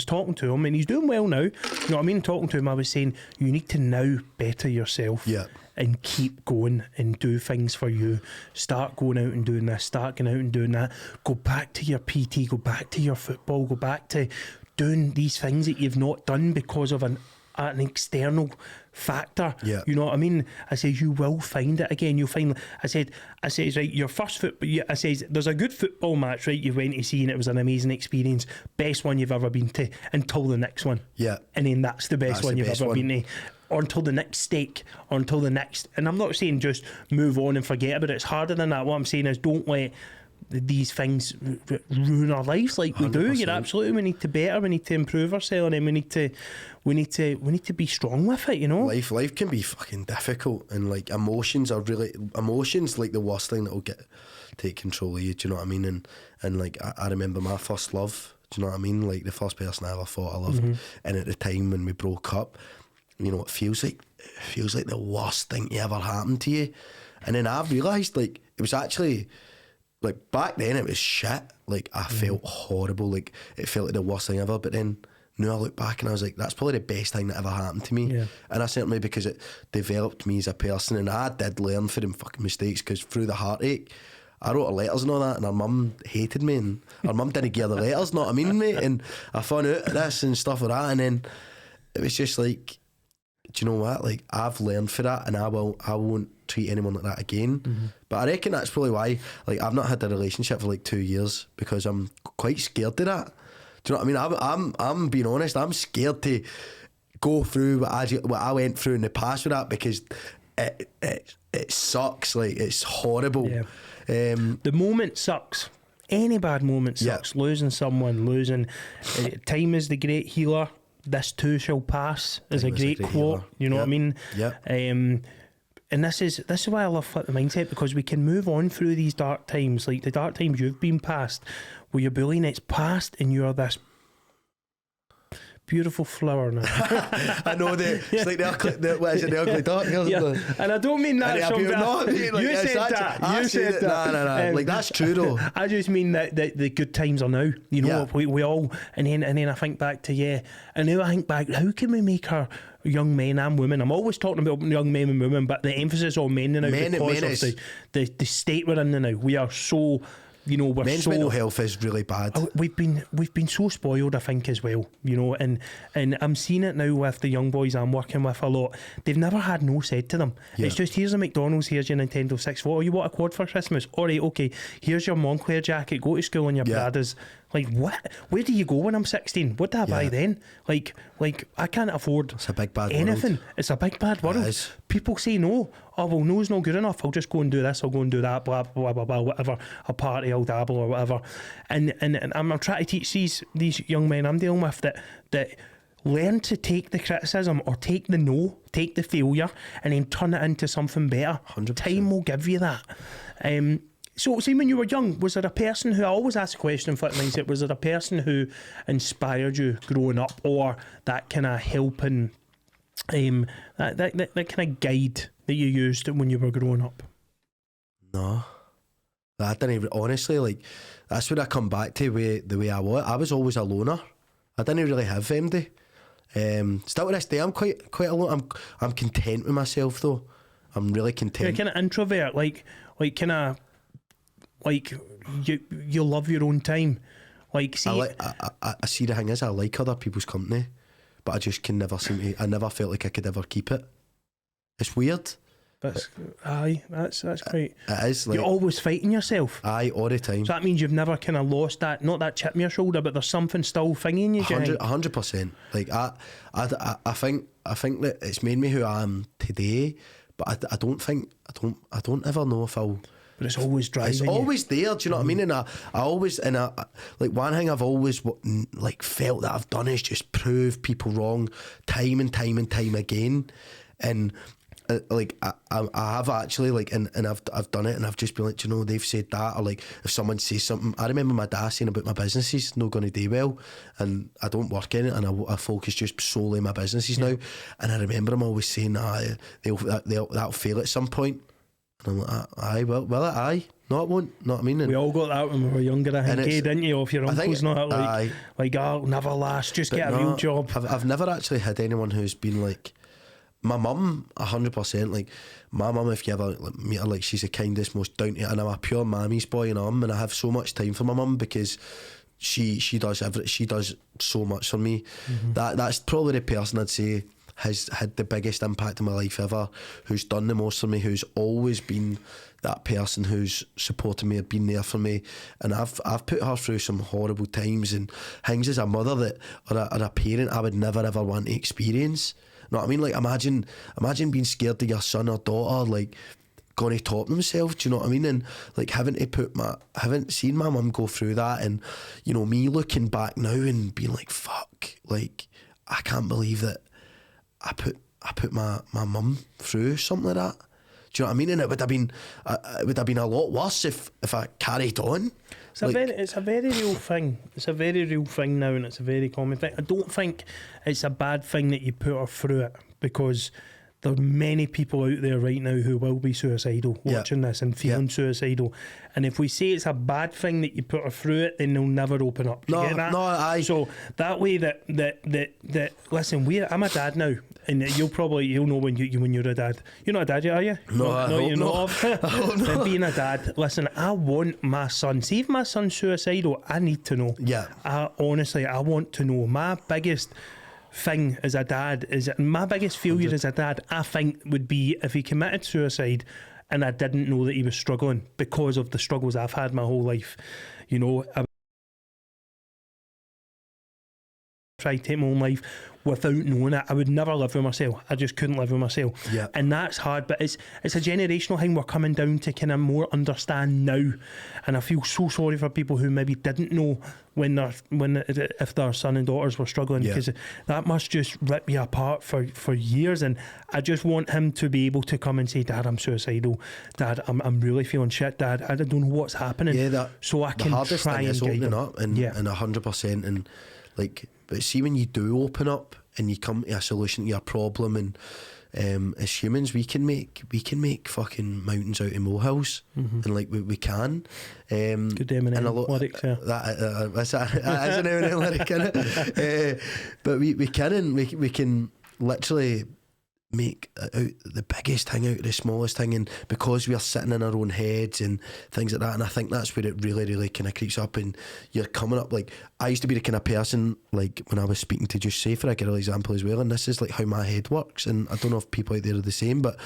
talking to him, and he's doing well now. You know what I mean? Talking to him, I was saying you need to now better yourself. And keep going and do things for you. Start going out and doing this. Start going out and doing that. Go back to your PT. Go back to your football. Go back to doing these things that you've not done because of an external factor. You know what I mean? I says you will find it again. You'll find. I says right, your first football. I says there's a good football match, right? You went to see and it was an amazing experience, best one you've ever been to, until the next one. And then that's the best one you've ever been to. Or until the next stake, or until the next. And I'm not saying just move on and forget about it. It's harder than that. What I'm saying is don't let these things ruin our lives like we 100%. Do. You're absolutely. We need to better. We need to improve ourselves, and we need to be strong with it. You know, life can be fucking difficult, and like emotions like the worst thing that will take control of you. Do you know what I mean? And like I remember my first love. Do you know what I mean? Like the first person I ever thought I loved, and at the time when we broke up, you know, it feels like the worst thing to ever happen to you. And then I've realised like it was actually. Like back then it was shit. Like I felt horrible. Like it felt like the worst thing ever. But then now I look back and I was like, that's probably the best thing that ever happened to me. And I certainly, because it developed me as a person, and I did learn from them fucking mistakes, because through the heartache I wrote her letters and all that, and her mum hated me, and her mum didn't give her the letters, know what I mean, mate? And I found out this and stuff like that, and then it was just like, do you know what? Like I've learned for that, and I won't treat anyone like that again. But I reckon that's probably why, like, I've not had a relationship for like 2 years, because I'm quite scared of that. Do you know what I mean? I'm being honest. I'm scared to go through what I went through in the past with that, because it sucks. Like it's horrible. The moment sucks. Any bad moment sucks. Losing someone, time is the great healer. This too shall pass is a great quote. Healer. You know what I mean? And this is why I love Flip the Mindset, because we can move on through these dark times, like the dark times you've been past, where you're bullying, it's past, and you're this beautiful flower now. I know it's like the ugly duckling. And I don't mean that, Sean, you said that. No. Like that's true though. I just mean that the good times are now. You know, we all, and then I think back to and now I think back, how can we make our young men and women, I'm always talking about young men and women, but the emphasis on men now, because of the state we're in now. We are so, you know, men's mental health is really bad. We've been so spoiled, I think, as well, you know, and I'm seeing it now with the young boys I'm working with a lot. They've never had no said to them. It's just, here's a McDonald's, here's your Nintendo 64. Oh, you want a quad for Christmas? Alright, okay, here's your Moncler jacket, go to school in your Pradas. Like, what? Where do you go when I'm 16? What do I buy then? Like I can't afford it's a big bad anything. World. It's a big bad world. People say no. Oh, well, no's not good enough. I'll just go and do this. I'll go and do that. Blah blah blah blah. Whatever. A party. I'll dabble or whatever. And I'm trying to teach these young men I'm dealing with that learn to take the criticism or take the no, take the failure, and then turn it into something better. 100%. Time will give you that. So, see, when you were young, was there a person who, I always ask a question in Flip Mindset, was there a person who inspired you growing up, or that kind of helping, that kind of guide that you used when you were growing up? No. I didn't even, honestly, like, that's what I come back to the way I was. I was always a loner. I didn't really have MD. Still to this day, I'm quite alone. I'm content with myself, though. I'm really content. You're kind of introvert, like kind of, like you love your own time. Like, see, I see the thing is, I like other people's company, but I just can never I never felt like I could ever keep it. It's weird. That's quite. It is. Like, you're always fighting yourself. Aye, all the time. So that means you've never kind of lost that, not that chip in your shoulder, but there's something still thinging you. 100%. Like I think that it's made me who I am today. But I don't ever know if I'll. But it's always driving. It's always there. Do you know what I mean? And I always, like, one thing I've always like felt that I've done is just prove people wrong time and time and time again. And like I have actually, like, and I've done it, and I've just been like, you know, they've said that, or like if someone says something. I remember my dad saying about my businesses not going to do well, and I don't work in it, and I focus just solely on my businesses now. And I remember him always saying that'll fail at some point. And I'm like, aye, aye. No, it won't. Know what I mean? And we all got that when we were younger, I think, didn't you? If your uncle's not like, oh, it'll never last, just get a real job. I've never actually had anyone who's been like, my mum, 100%. Like, my mum, if you ever meet her, like, she's the kindest, most down to earth, and I'm a pure mammy's boy, and I have so much time for my mum because she does so much for me. That's probably the person I'd say has had the biggest impact in my life ever, who's done the most for me, who's always been that person who's supported me, been there for me. And I've put her through some horrible times and things as a mother that, or a parent, I would never ever want to experience. You know what I mean? Like, imagine being scared of your son or daughter, like, going to top themselves, do you know what I mean? And like having seen my mum go through that, and, you know, me looking back now and being like, fuck, like, I can't believe that I put my mum through something like that. Do you know what I mean? And it would have been a lot worse if I carried on. It's a very real thing. It's a very real thing now, and it's a very common thing. I don't think it's a bad thing that you put her through it, because there are many people out there right now who will be suicidal watching this and feeling suicidal. And if we say it's a bad thing that you put her through it, then they'll never open up. You get that? No, aye. So that way that listen, I'm a dad now, and you'll know when you're a dad. You're not a dad yet, are you? No, you're not. Then being a dad, listen, I want my son. See if my son's suicidal, I need to know. Yeah. I want to know. My biggest thing as a dad is, my biggest failure as a dad, I think, would be if he committed suicide and I didn't know that he was struggling, because of the struggles I've had my whole life. You know, I tried to take my own life without knowing it. I would never live with myself. I just couldn't live with myself. Yeah. And that's hard, but it's a generational thing we're coming down to kind of more understand now. And I feel so sorry for people who maybe didn't know if their son and daughters were struggling, because that must just rip you apart for years. And I just want him to be able to come and say, Dad, I'm suicidal. Dad, I'm really feeling shit. Dad, I don't know what's happening. Yeah, so I can try thing and is guide opening him. Up and 100%. And like, but see, when you do open up and you come to a solution to your problem, and as humans we can make fucking mountains out of molehills, and like we can. Good Eminem lyrics, yeah. That's an Eminem lyric, innit? But we can, and we can literally make out the biggest thing out of the smallest thing, and because we are sitting in our own heads and things like that. And I think that's where it really, really kind of creeps up, and you're coming up, like, I used to be the kind of person, like, when I was speaking to, just say for a girl example as well, and this is like how my head works, and I don't know if people out there are the same, but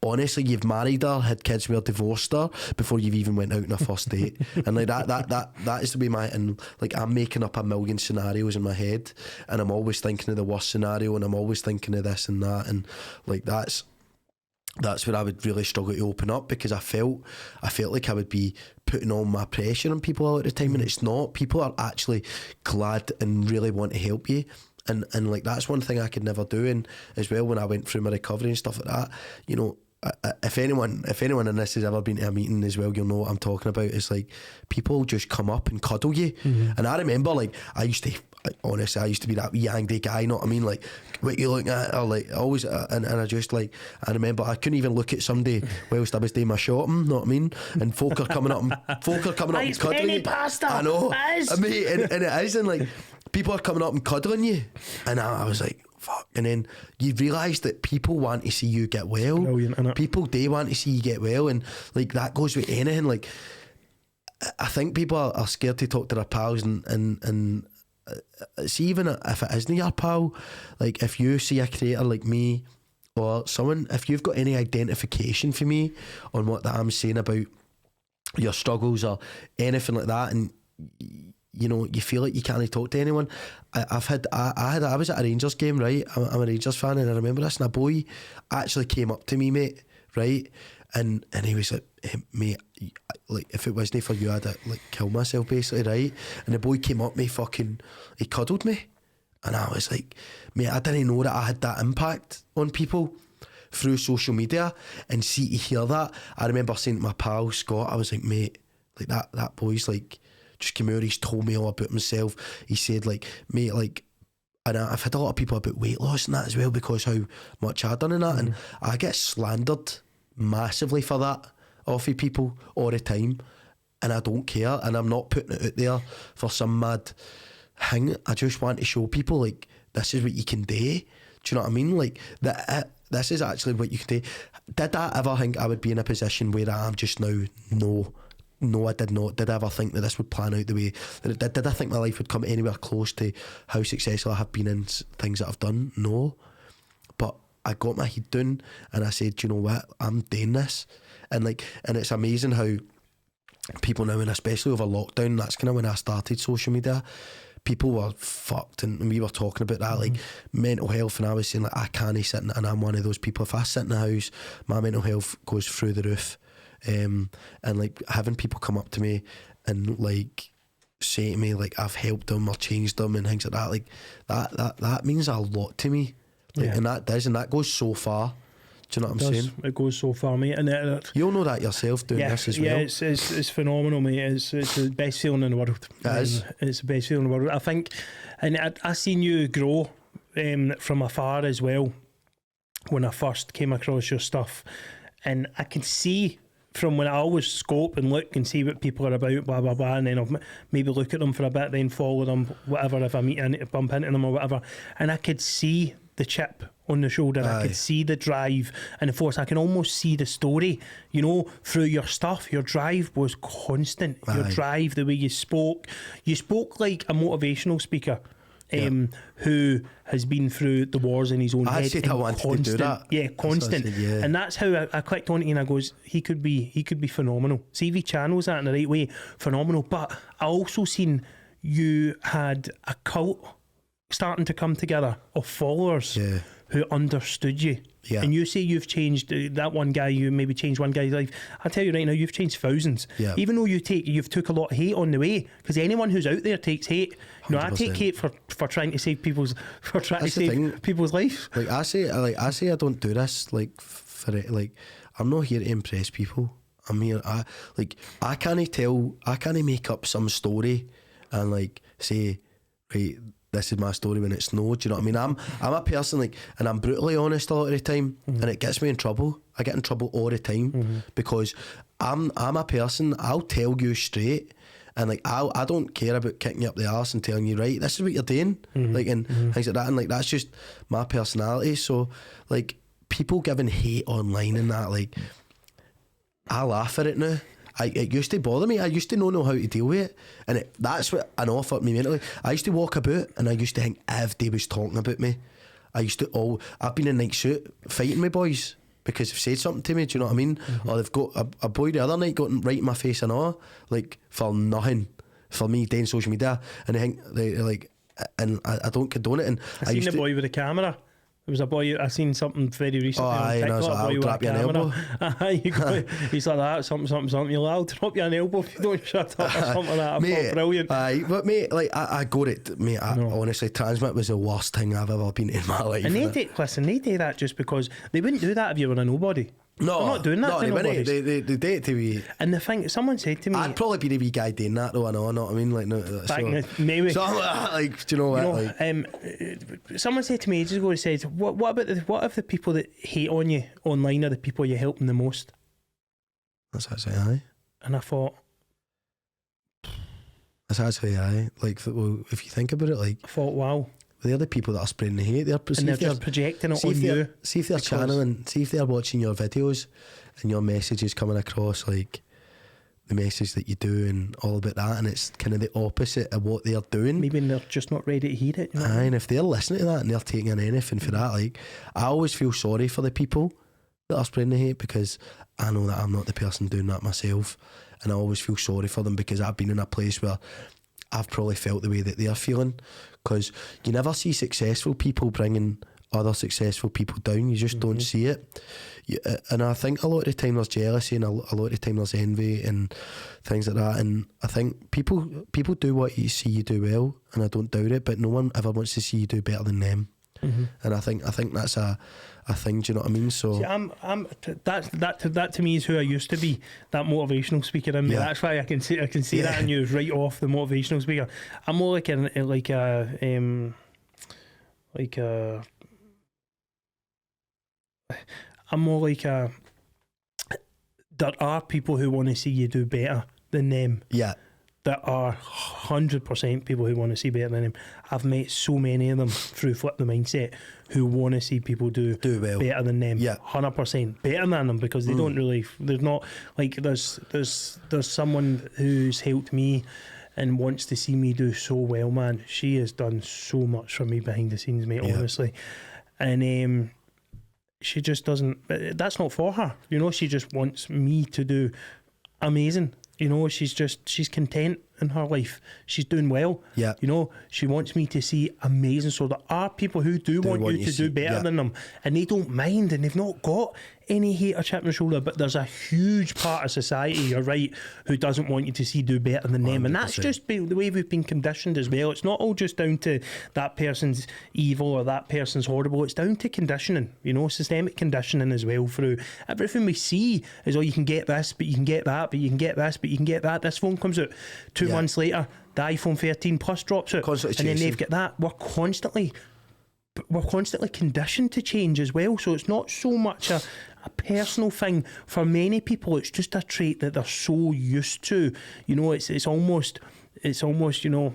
honestly, you've married her, had kids with her, divorced her before you've even went out on a first date. And like that is the way and like, I'm making up a million scenarios in my head, and I'm always thinking of the worst scenario, and I'm always thinking of this and that, and like that's where I would really struggle to open up, because I felt like I would be putting all my pressure on people all the time, and it's not. People are actually glad and really want to help you. And like, that's one thing I could never do. And as well, when I went through my recovery and stuff like that, you know, if anyone in this has ever been to a meeting as well, you'll know what I'm talking about. It's like, people just come up and cuddle you. And I remember, like, I used to be that wee angry guy, you know what I mean? Like, what you looking at? Or like, always, and I just, like, I remember I couldn't even look at somebody whilst I was doing my shopping, you know what I mean? And folk are coming up and cuddling you. Pasta. I know, mate, and it is, and like, people are coming up and cuddling you, and I was like, fuck. And then you realise that people want to see you get well. Brilliant, innit? People, they want to see you get well, and like, that goes with anything. Like, I think people are scared to talk to their pals, and see, even if it isn't your pal, like, if you see a creator like me or someone, if you've got any identification for me on what that I'm saying about your struggles or anything like that, and you know, you feel like you can't talk to anyone. I was at a Rangers game, right? I'm a Rangers fan, and I remember this, and a boy actually came up to me, mate, right? And he was like, hey, mate, like, if it wasn't for you, I'd like kill myself, basically, right? And the boy came up me, he cuddled me. And I was like, mate, I didn't know that I had that impact on people through social media. And see, to hear that, I remember saying to my pal Scott, I was like, mate, like that boy's like just came out, he's told me all about himself. He said, like, mate, like, and I've had a lot of people about weight loss and that as well, because how much I've done in that. And I get slandered massively for that off of people all the time, and I don't care, and I'm not putting it out there for some mad thing. I just want to show people, like, this is what you can do. Do you know what I mean? Like, this is actually what you can do. Did I ever think I would be in a position where I am just now? No, I did not. Did I ever think that this would plan out the way that it did? Did I think my life would come anywhere close to how successful I have been in things that I've done? No. But I got my head down and I said, do you know what? I'm doing this. And it's amazing how people now, and especially over lockdown, that's kind of when I started social media, people were fucked, and we were talking about that, like mental health, and I was saying, like, I can't sit, and I'm one of those people. If I sit in the house, my mental health goes through the roof. And like having people come up to me and like say to me, like, I've helped them or changed them and things like that, like that means a lot to me. Like, yeah. And that goes so far. Do you know what I'm saying? It goes so far, mate. And you'll know that yourself doing this as well. Yeah, it's phenomenal, mate. It's the best feeling in the world. It is. It's the best feeling in the world. I think, and I seen you grow from afar as well when I first came across your stuff, and I can see from when I always scope and look and see what people are about, blah blah blah, and then I'll maybe look at them for a bit, then follow them, whatever, if I meet and bump into them or whatever, and I could see the chip on the shoulder. Aye. I could see the drive and the force. I can almost see the story, you know, through your stuff. Your drive was constant. Aye. Your drive, the way you spoke like a motivational speaker. Who has been through the wars in his own head. I said I wanted to do that. Yeah, constant. And that's how I clicked on it, and I goes, he could be phenomenal. See if he channels that in the right way, phenomenal. But I also seen you had a cult starting to come together of followers who understood you. Yeah. And you say you've changed that one guy, you maybe changed one guy's life. I tell you right now, you've changed thousands. Yeah. Even though you've took a lot of hate on the way, because anyone who's out there takes hate. You know, 100%. I take hate for trying to save people's life. Like I say I don't do this like for it. Like, I'm not here to impress people. I'm here. I can't make up some story and like say, right, this is my story when it's no. Do you know what I mean? I'm a person, like, and I'm brutally honest a lot of the time, and it gets me in trouble. I get in trouble all the time because I'm a person. I'll tell you straight, and like I don't care about kicking you up the arse and telling you, right, this is what you're doing, like, and things like that, and like that's just my personality. So like people giving hate online and that, like, I laugh at it now. It used to bother me. I used to not know how to deal with it, and that's what an offered me mentally. I used to walk about and I used to think everybody was talking about me. I've been in night suit fighting with boys because they've said something to me. Do you know what I mean? Or they've got a boy the other night got right in my face and all, like, for nothing, for me doing social media, and I think they're like, and I don't condone it. And I seen the boy with the camera. There was a boy, I seen something very recently on TikTok. So I'll drop you an elbow. He's like that, something. You'll, I'll drop you an elbow if you don't shut up or something like that. I thought brilliant. But mate, like I got it, mate. Honestly, Transmit was the worst thing I've ever been in my life. And they do that just because they wouldn't do that if you were a nobody. No, they're not doing that. They do it to me. And the thing, someone said to me, I'd probably be the wee guy doing that though. I know what I mean. Like, no, maybe. So I'm like, do you know what? Someone said to me ages ago, he said, "What if the people that hate on you online are the people you're helping the most?" That's actually aye. And I thought, that's actually aye. Like, well, if you think about it, like, I thought, wow. They're the people that are spreading the hate. They're just projecting it on you. See if they're channeling, see if they're watching your videos and your messages coming across like the message that you do and all about that, and it's kind of the opposite of what they're doing. Maybe they're just not ready to hear it. You know? And if they're listening to that and they're taking in anything for that, like, I always feel sorry for the people that are spreading the hate, because I know that I'm not the person doing that myself, and I always feel sorry for them, because I've been in a place where I've probably felt the way that they're feeling, because you never see successful people bringing other successful people down. You just don't see it. And I think a lot of the time there's jealousy, and a lot of the time there's envy and things like that, and I think people do want you to see you do well, and I don't doubt it, but no one ever wants to see you do better than them. And I think that's a thing. Do you know what I mean? So see, that to me is who I used to be, that motivational speaker in me. That's why I can see that in you right off, the motivational speaker. I'm more there are people who want to see you do better than them. Yeah. There are 100% people who want to see better than them. I've met so many of them through Flip the Mindset who want to see people do well, better than them. Yeah. 100% better than them, because they don't really, there's not, like, there's someone who's helped me and wants to see me do so well, man. She has done so much for me behind the scenes, mate, honestly. And she just doesn't, that's not for her, you know. She just wants me to do amazing, you know. She's content in her life, she's doing well, you know. She wants me to see amazing. So there are people who do want you to do better than them, and they don't mind, and they've not got any hate or chip on the shoulder. But there's a huge part of society, you're right, who doesn't want you to see do better than them, 100%. And that's just the way we've been conditioned as well. It's not all just down to that person's evil or that person's horrible. It's down to conditioning, you know, systemic conditioning as well. Through everything we see is, oh, you can get this, but you can get that, but you can get this, but you can get that. This phone comes out 2 months later, the iPhone 13 Plus drops out, and then they've got that. We're constantly conditioned to change as well. So it's not so much a personal thing for many people. It's just a trait that they're so used to. You know, it's almost you know,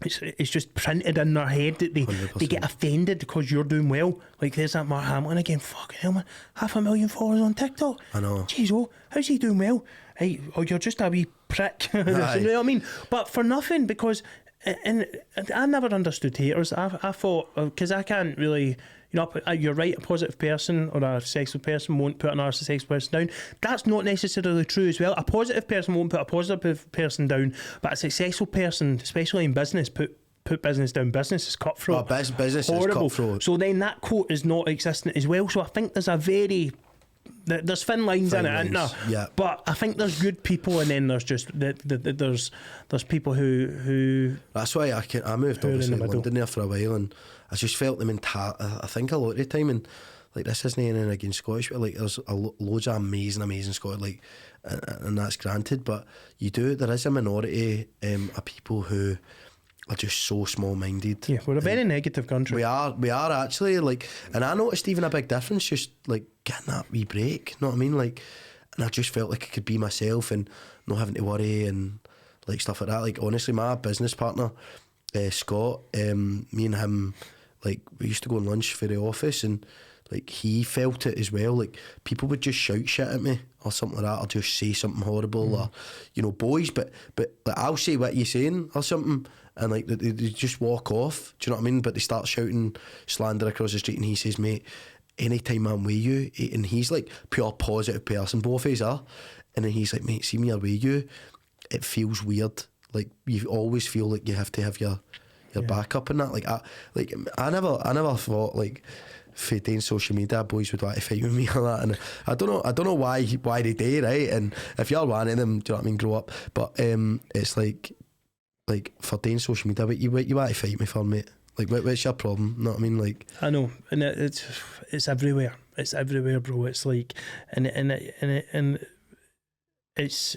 it's just printed in their head that they get offended because you're doing well. Like, there's that Mark Hamilton again. Fucking hell, man, 500,000 followers on TikTok. I know. Jeez, oh, how's he doing well? Hey, oh, you're just a wee prick. You know what I mean? But for nothing, because and I never understood haters. I thought, because I can't really, you know, you're right, a positive person or a successful person won't put another successful person down. That's not necessarily true as well. A positive person won't put a positive person down, but a successful person, especially in business, put business down. Business is cutthroat. Business horrible. Is cutthroat. So then that quote is not existent as well. So I think there's there's thin lines in it, isn't there? Yeah. But I think there's good people, and then there's just there's people who. That's why I moved obviously to London there for a while, and I just felt them I think a lot of the time, and like, this isn't anything against Scottish, but like, there's loads of amazing Scottish, like, and that's granted, but there is a minority of people who are just so small-minded. Yeah, we're a very negative country. We are actually, like, and I noticed even a big difference just like getting that wee break, you know what I mean? Like, and I just felt like I could be myself and not having to worry and like stuff like that. Like, honestly, my business partner, Scott, me and him, like, we used to go on lunch for the office, and like, he felt it as well. Like, people would just shout shit at me or something like that, or just say something horrible, or, you know, boys, but like, I'll say what you're saying or something, and like, they just walk off. Do you know what I mean? But they start shouting slander across the street, and he says, mate, anytime I'm with you, and he's like pure positive person, both of us are, and then he's like, mate, see me or with you, it feels weird. Like, you always feel like you have to have your backup and that. Like, I never thought, like, for doing social media, boys would like to fight with me or that, and I don't know why they do, right? And if you're one of them, do you know what I mean, grow up. But it's like for doing social media, what you want to fight me for, mate? Like, what's your problem? You know what I mean? Like, I know, and it's everywhere. It's everywhere, bro. It's like, and it's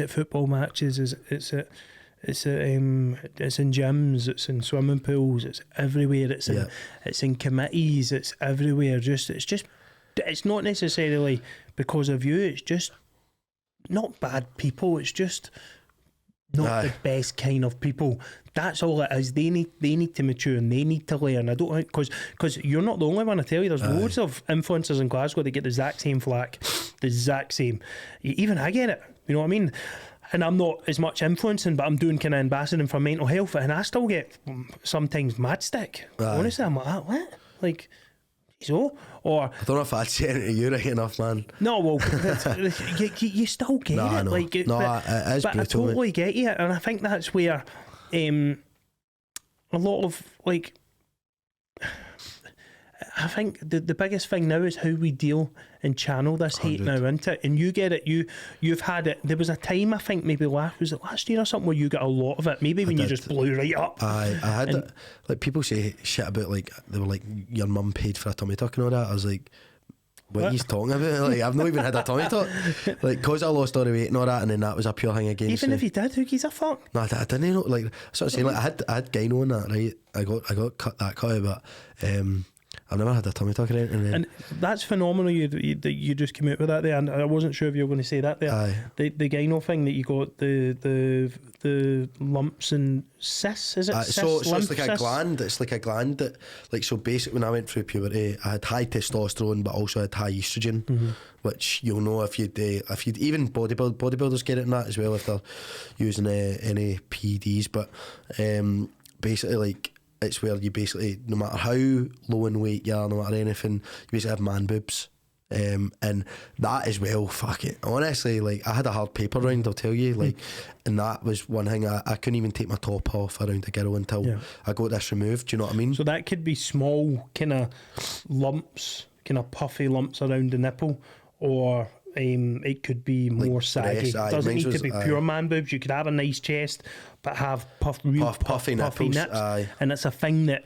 at football matches. It's in gyms. It's in swimming pools. It's everywhere. It's in committees. It's everywhere. It's not necessarily because of you. It's just not bad people. It's just not the best kind of people. That's all it is. They need to mature, and they need to learn. I don't think, because you're not the only one. I tell you, there's loads of influencers in Glasgow that get the exact same flack, the exact same. Even I get it. You know what I mean? And I'm not as much influencing, but I'm doing kind of ambassadoring for mental health, and I still get sometimes mad stick. Honestly, I'm like, what? Like, so? Or I don't know if I'd say anything to you right enough, man. No, well, you still get it. No. Like, it is but brutal. I totally get you, and I think that's where a lot of, like, I think the biggest thing now is how we deal and channel this hate 100. now into it. And you get it. You've had it. There was a time, I think maybe last year or something, where you got a lot of it. Maybe when you just blew right up. I had it. Like, people say shit about, like, they were like, your mum paid for a tummy tuck and all that. I was like, what are you talking about? Like, I've not even had a tummy tuck. Like, cause I lost all the weight and all that, and then that was a pure thing against. Even if you did, who gives a fuck? No, I didn't know. Like, that's what I'm saying. Like, I had gyno on that, right? I got cut out, but I've never had a tummy tuck or anything. And that's phenomenal. You just came out with that there, and I wasn't sure if you were going to say that there. Aye. The gyno thing that you got the lumps and cysts, is it? So it's like a gland. It's like a gland that, like, so basically when I went through puberty, I had high testosterone, but also had high estrogen, which you'll know if you'd even bodybuilders get it in that as well if they're using any PEDs. But basically, like, it's where you basically, no matter how low in weight you are, no matter anything, you basically have man boobs. And that as well, fuck it. Honestly, like, I had a hard paper round, I'll tell you, like, and that was one thing. I couldn't even take my top off around a girl until I got this removed. Do you know what I mean? So that could be small kind of lumps, kind of puffy lumps around the nipple, or it could be more like saggy. It doesn't need to be pure man boobs. You could have a nice chest, but have puffy nips. And it's a thing that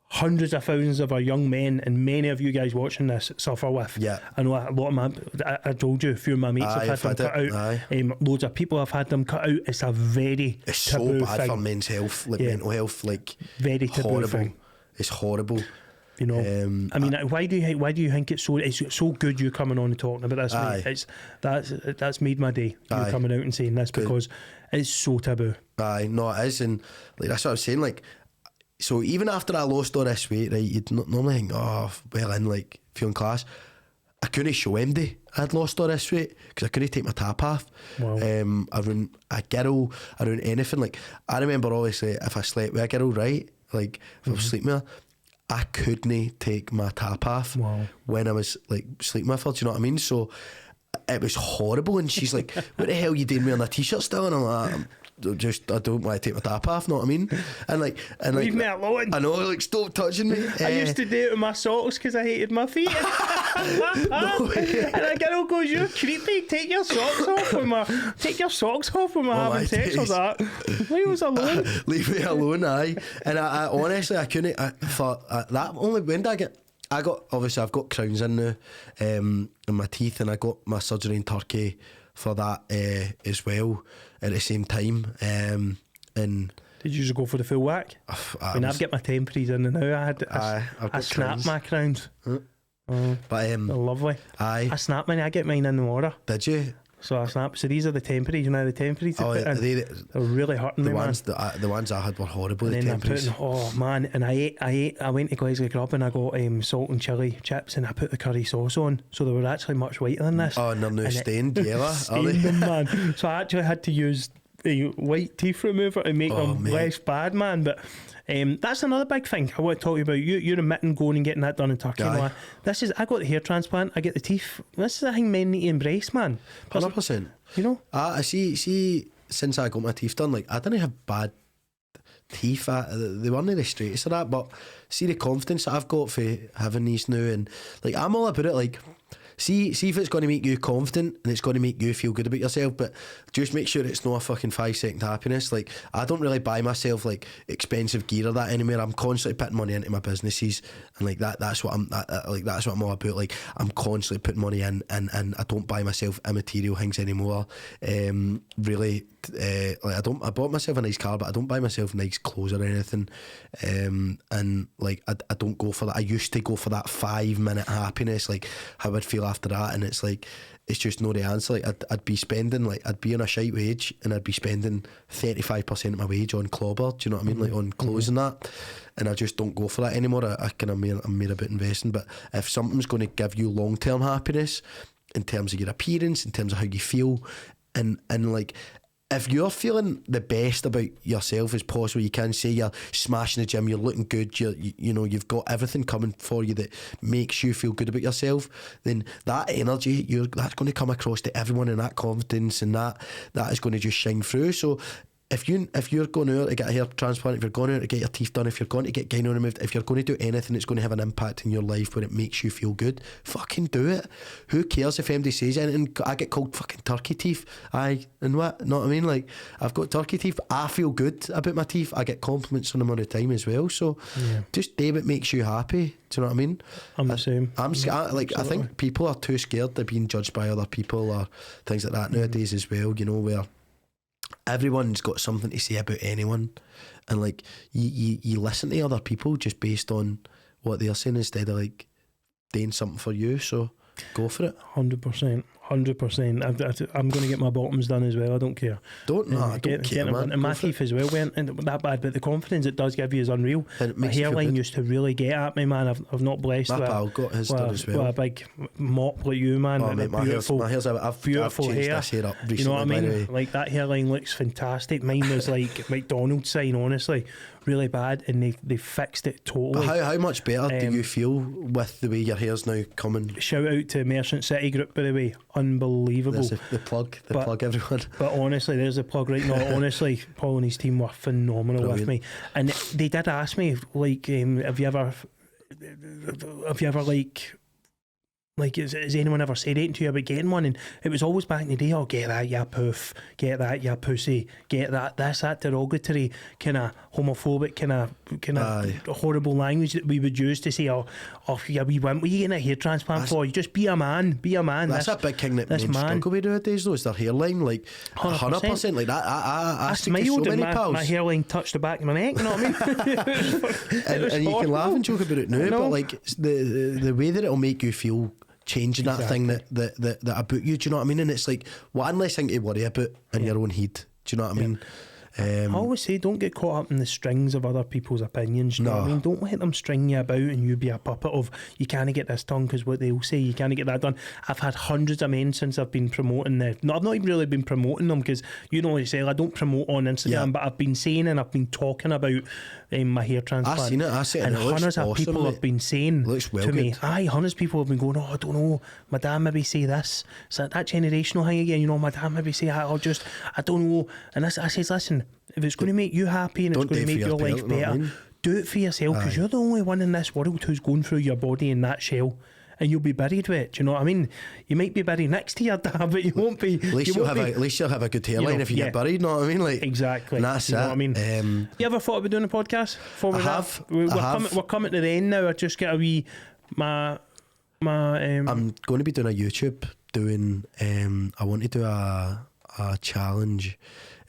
hundreds of thousands of our young men, and many of you guys watching this, suffer with. Yeah. I know a lot of I told you, a few of my mates have had them cut out. Loads of people have had them cut out. It's It's so bad thing for men's health, like mental health, like, very taboo horrible thing. It's horrible. You know, I mean, why do you think it's so good you coming on and talking about this? Mate? That's made my day. You coming out and saying this, because it's so taboo. No, it is, and like, that's what I was saying. Like, so even after I lost all this weight, right, you'd normally think, oh, well, in, like, feeling class. I couldn't show MD I'd lost all this weight because I couldn't take my top off. Wow. Around a girl, around anything. Like, I remember, obviously, if I slept with a girl, right, like, if I was sleeping with her, I couldn't take my top off when I was, like, sleeping with her. Do you know what I mean? So it was horrible. And she's like, "What the hell are you doing wearing a t-shirt still?" And I'm like, I don't want to take my top off. Know what I mean? And leave me alone. I know, like, stop touching me. I used to do it with my socks because I hated my feet. No way. And a girl goes, "You're creepy. Take your socks off when we're having sex or that." Leave us alone. Leave me alone, aye. And I honestly, I couldn't. That only when I got obviously I've got crowns in now, in my teeth, and I got my surgery in Turkey for that as well at the same time. And did you just go for the full whack? I've got my temporaries in and now. I snapped my crowns. But they're lovely. I snapped mine. I get mine in the order. Did you? So I snapped. So these are the temporaries. You know, the temporaries. They're really hurting me, man. The ones I had were horrible. And the temporaries. And I went to Glasgow Grub and I got salt and chilli chips, and I put the curry sauce on, so they were actually much whiter than this. Oh, and they're now stained yellow. Stained them, man. So I actually had to use a white teeth remover to make them less bad, man. But that's another big thing I want to talk to you about. You're admitting going and getting that done in Turkey. I got the hair transplant, I get the teeth. This is a thing men need to embrace, man. 100%. You know? I see since I got my teeth done, like, I didn't have bad teeth. They weren't the straightest of that, but see the confidence that I've got for having these now, and, like, I'm all about it. Like, see if it's going to make you confident and it's going to make you feel good about yourself, but just make sure it's not a fucking 5-second happiness. Like, I don't really buy myself, like, expensive gear or that anymore. I'm constantly putting money into my businesses, and, like, that's what I'm that's what I'm all about. Like, I'm constantly putting money in, and I don't buy myself immaterial things anymore. Really, like, I bought myself a nice car, but I don't buy myself nice clothes or anything. And, like, I don't go for that. I used to go for that 5-minute happiness, like how I'd feel after that, and it's like, it's just not the answer. Like, I'd be spending, like, I'd be on a shite wage, and I'd be spending 35% of my wage on clobber, do you know what I mean? Like, on clothes and that, and I just don't go for that anymore. I'm made about investing. But if something's going to give you long-term happiness, in terms of your appearance, in terms of how you feel, and like, if you're feeling the best about yourself as possible, you can say you're smashing the gym, you're looking good, you've got everything coming for you that makes you feel good about yourself, then that energy, that's going to come across to everyone, and that confidence, and that is going to just shine through. So if you're going out to get a hair transplant, if you're going out to get your teeth done, if you're going to get gyno removed, if you're going to do anything that's going to have an impact in your life where it makes you feel good, fucking do it. Who cares if anybody says anything? I get called fucking turkey teeth. And what? Know what I mean? Like, I've got turkey teeth, but I feel good about my teeth. I get compliments on them all the time as well. So just do what makes you happy. Do you know what I mean? I'm the same. I think people are too scared of being judged by other people or things like that nowadays as well, where everyone's got something to say about anyone, and like you listen to other people just based on what they're saying instead of like doing something for you. So go for it. 100%. I'm going to get my bottoms done as well. I don't care. Don't care, man. And my teeth as well weren't that bad, but the confidence it does give you is unreal. My hairline used to really get at me, man. I've not blessed. My pal got his done as well. A big mop like you, man. Oh, mate, my hair's beautiful hair. This hair up recently, you know what I mean? Like, that hairline looks fantastic. Mine was like McDonald's sign, honestly. Really bad, and they fixed it totally. But how much better do you feel with the way your hair's now coming? Shout out to Merchant City Group, by the way. Unbelievable. There's the plug, everyone. But honestly, there's the plug right now. Honestly, Paul and his team were phenomenal. Brilliant. With me, and they did ask me, like, have you ever like, has anyone ever said anything to you about getting one? And it was always back in the day, oh, get that, you poof, get that, you pussy, get that, that derogatory, kind of homophobic, kind of horrible language that we would use to say, oh, yeah, we went, what are you getting a hair transplant for? You just be a man. That's a big thing that men struggle with nowadays, though, is their hairline, like 100%. Like that, I smiled, so many and pals. My hairline touched the back of my neck, you know what I mean? and you can laugh and joke about it now, but like the way that it'll make you feel changing that thing that about you, do you know what I mean? And it's like one less thing to worry about in your own head, do you know what I mean? I always say, don't get caught up in the strings of other people's opinions. You know what I mean? Don't let them string you about and you be a puppet of, you can't get this done because what they'll say, you can't get that done. I've had hundreds of men since I've been promoting I've not even really been promoting them, because I don't promote on Instagram, but I've been saying and I've been talking about my hair transplant. I seen it, and hundreds of awesome, people have been saying to me, hundreds of people have been going, oh, I don't know, my dad maybe say this. So that generational thing again, my dad maybe say, I don't know. And I says, listen, if it's going to make you happy and it's going to make your life better, do it for yourself, because you're the only one in this world who's going through your body in that shell, and you'll be buried with it. Do you know what I mean? You might be buried next to your dad, but you won't be. At least you'll have a good hairline if you get buried. Know what I mean? Like, exactly. And that's you know it. What I mean? You ever thought about doing a podcast? We're coming to the end now. I just get a wee I'm going to be doing a YouTube. I want to do a challenge.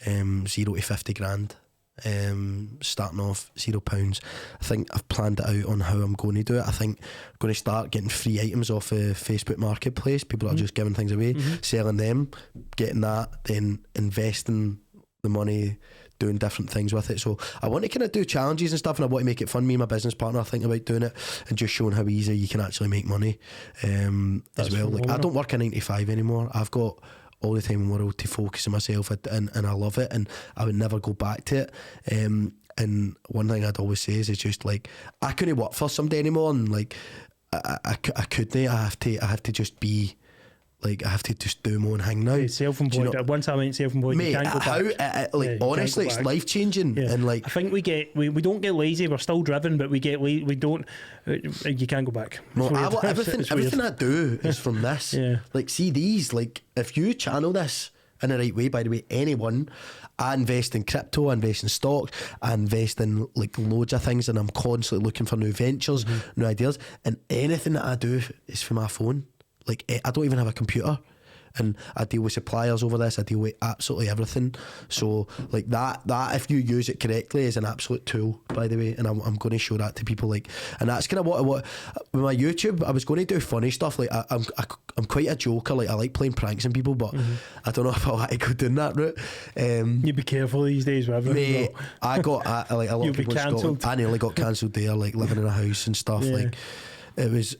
0 to 50 grand, starting off £0. I think I've planned it out on how I'm going to do it. I think I'm going to start getting free items off a Facebook Marketplace. People are just giving things away, selling them, getting that, then investing the money, doing different things with it. So I want to kind of do challenges and stuff, and I want to make it fun. Me and my business partner are thinking about doing it and just showing how easy you can actually make money as well. Like, I don't work a 9 to 5 anymore. I've got all the time in the world to focus on myself, and I love it, and I would never go back to it. And one thing I'd always say is just like, I couldn't work for somebody anymore, and like I couldn't. I have to just be like, I have to just do my own thing now. Self-employed. Once I went self-employed, mate, you can't go back. Honestly, it's life-changing. Yeah. And like, I think we don't get lazy. We're still driven, but we don't. You can't go back. No, everything I do is from this. Like, see these. Like, if you channel this in the right way, by the way, anyone. I invest in crypto, I invest in stocks, I invest in like loads of things, and I'm constantly looking for new ventures, new ideas, and anything that I do is from my phone. Like, I don't even have a computer, and I deal with suppliers over this. I deal with absolutely everything. So like that if you use it correctly, is an absolute tool, by the way, and I'm going to show that to people. Like, and that's kind of what with my YouTube, I was going to do funny stuff. Like, I'm quite a joker. Like, I like playing pranks on people, but I don't know if I'll actually go down that route. You be careful these days, with everything. Mate, I got like a lot of people in Scotland. I nearly got cancelled there, like living in a house and stuff. Like, It was,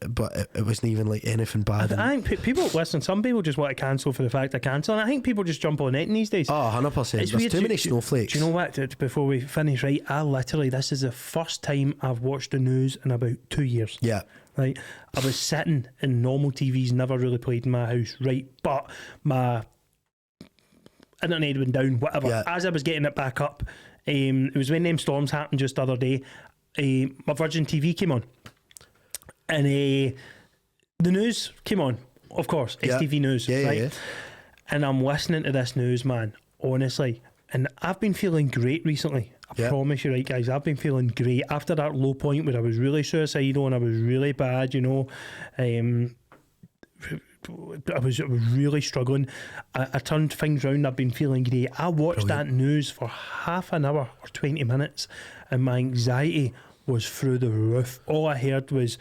but it wasn't even like anything bad. I think people listen. Some people just want to cancel for the fact of cancelling. I think people just jump on it these days. Oh, 100%. There's too many snowflakes. Do you know what? Before we finish, right? This is the first time I've watched the news in about 2 years. Yeah. Right. I was sitting in normal TVs, never really played in my house, right? But my internet had been down, whatever. Yeah. As I was getting it back up, it was when them storms happened just the other day. My Virgin TV came on, and the news came on, of course, STV News, right? Yeah. And I'm listening to this news, man, honestly, and I've been feeling great recently. I promise you, right, guys, I've been feeling great after that low point where I was really suicidal and I was really bad, you know. I was really struggling. I turned things around. I've been feeling great. I watched that news for half an hour or 20 minutes and my anxiety was through the roof. All I heard was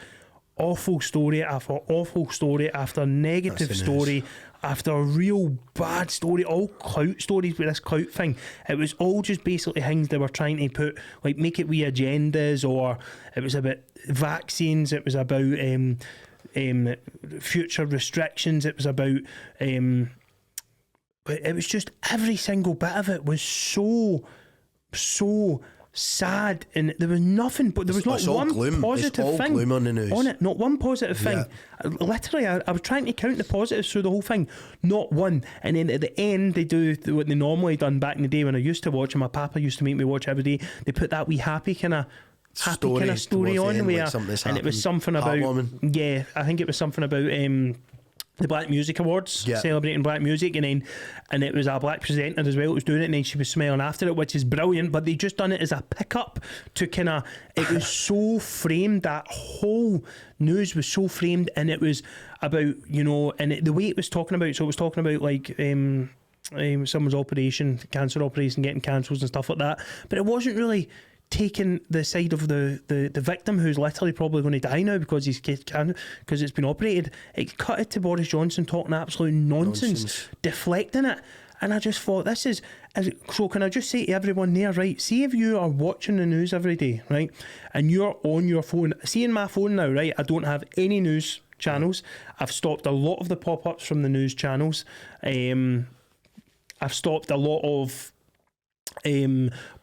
awful story after awful story after negative story after a real bad story, all clout stories with this clout thing. It was all just basically things they were trying to put, like make it with agendas, or it was about vaccines, it was about future restrictions, it was about but it was just every single bit of it was so sad, and there was nothing, but there was not one positive thing on the news. On it, not one positive thing. Literally, I was trying to count the positives through the whole thing, not one. And then at the end, they do what they normally done back in the day when I used to watch, and my papa used to make me watch every day. They put that wee happy kind of story on where, and it was something about I think it was something about the Black Music Awards, celebrating black music, and it was a black presenter as well who was doing it, and then she was smiling after it, which is brilliant. But they just done it as a pickup to kind of, it was so framed, that whole news was so framed, and it was about, you know, and the way it was talking about, so it was talking about like someone's cancer operation getting cancelled and stuff like that, but it wasn't really taking the side of the victim who's literally probably going to die now because because it's been operated. It cut it to Boris Johnson talking absolute nonsense, deflecting it, and I just thought, this is so. Can I just say to everyone there, right? See, if you are watching the news every day, right, and you're on your phone, see in my phone now, right, I don't have any news channels. I've stopped a lot of the pop-ups from the news channels. I've stopped a lot of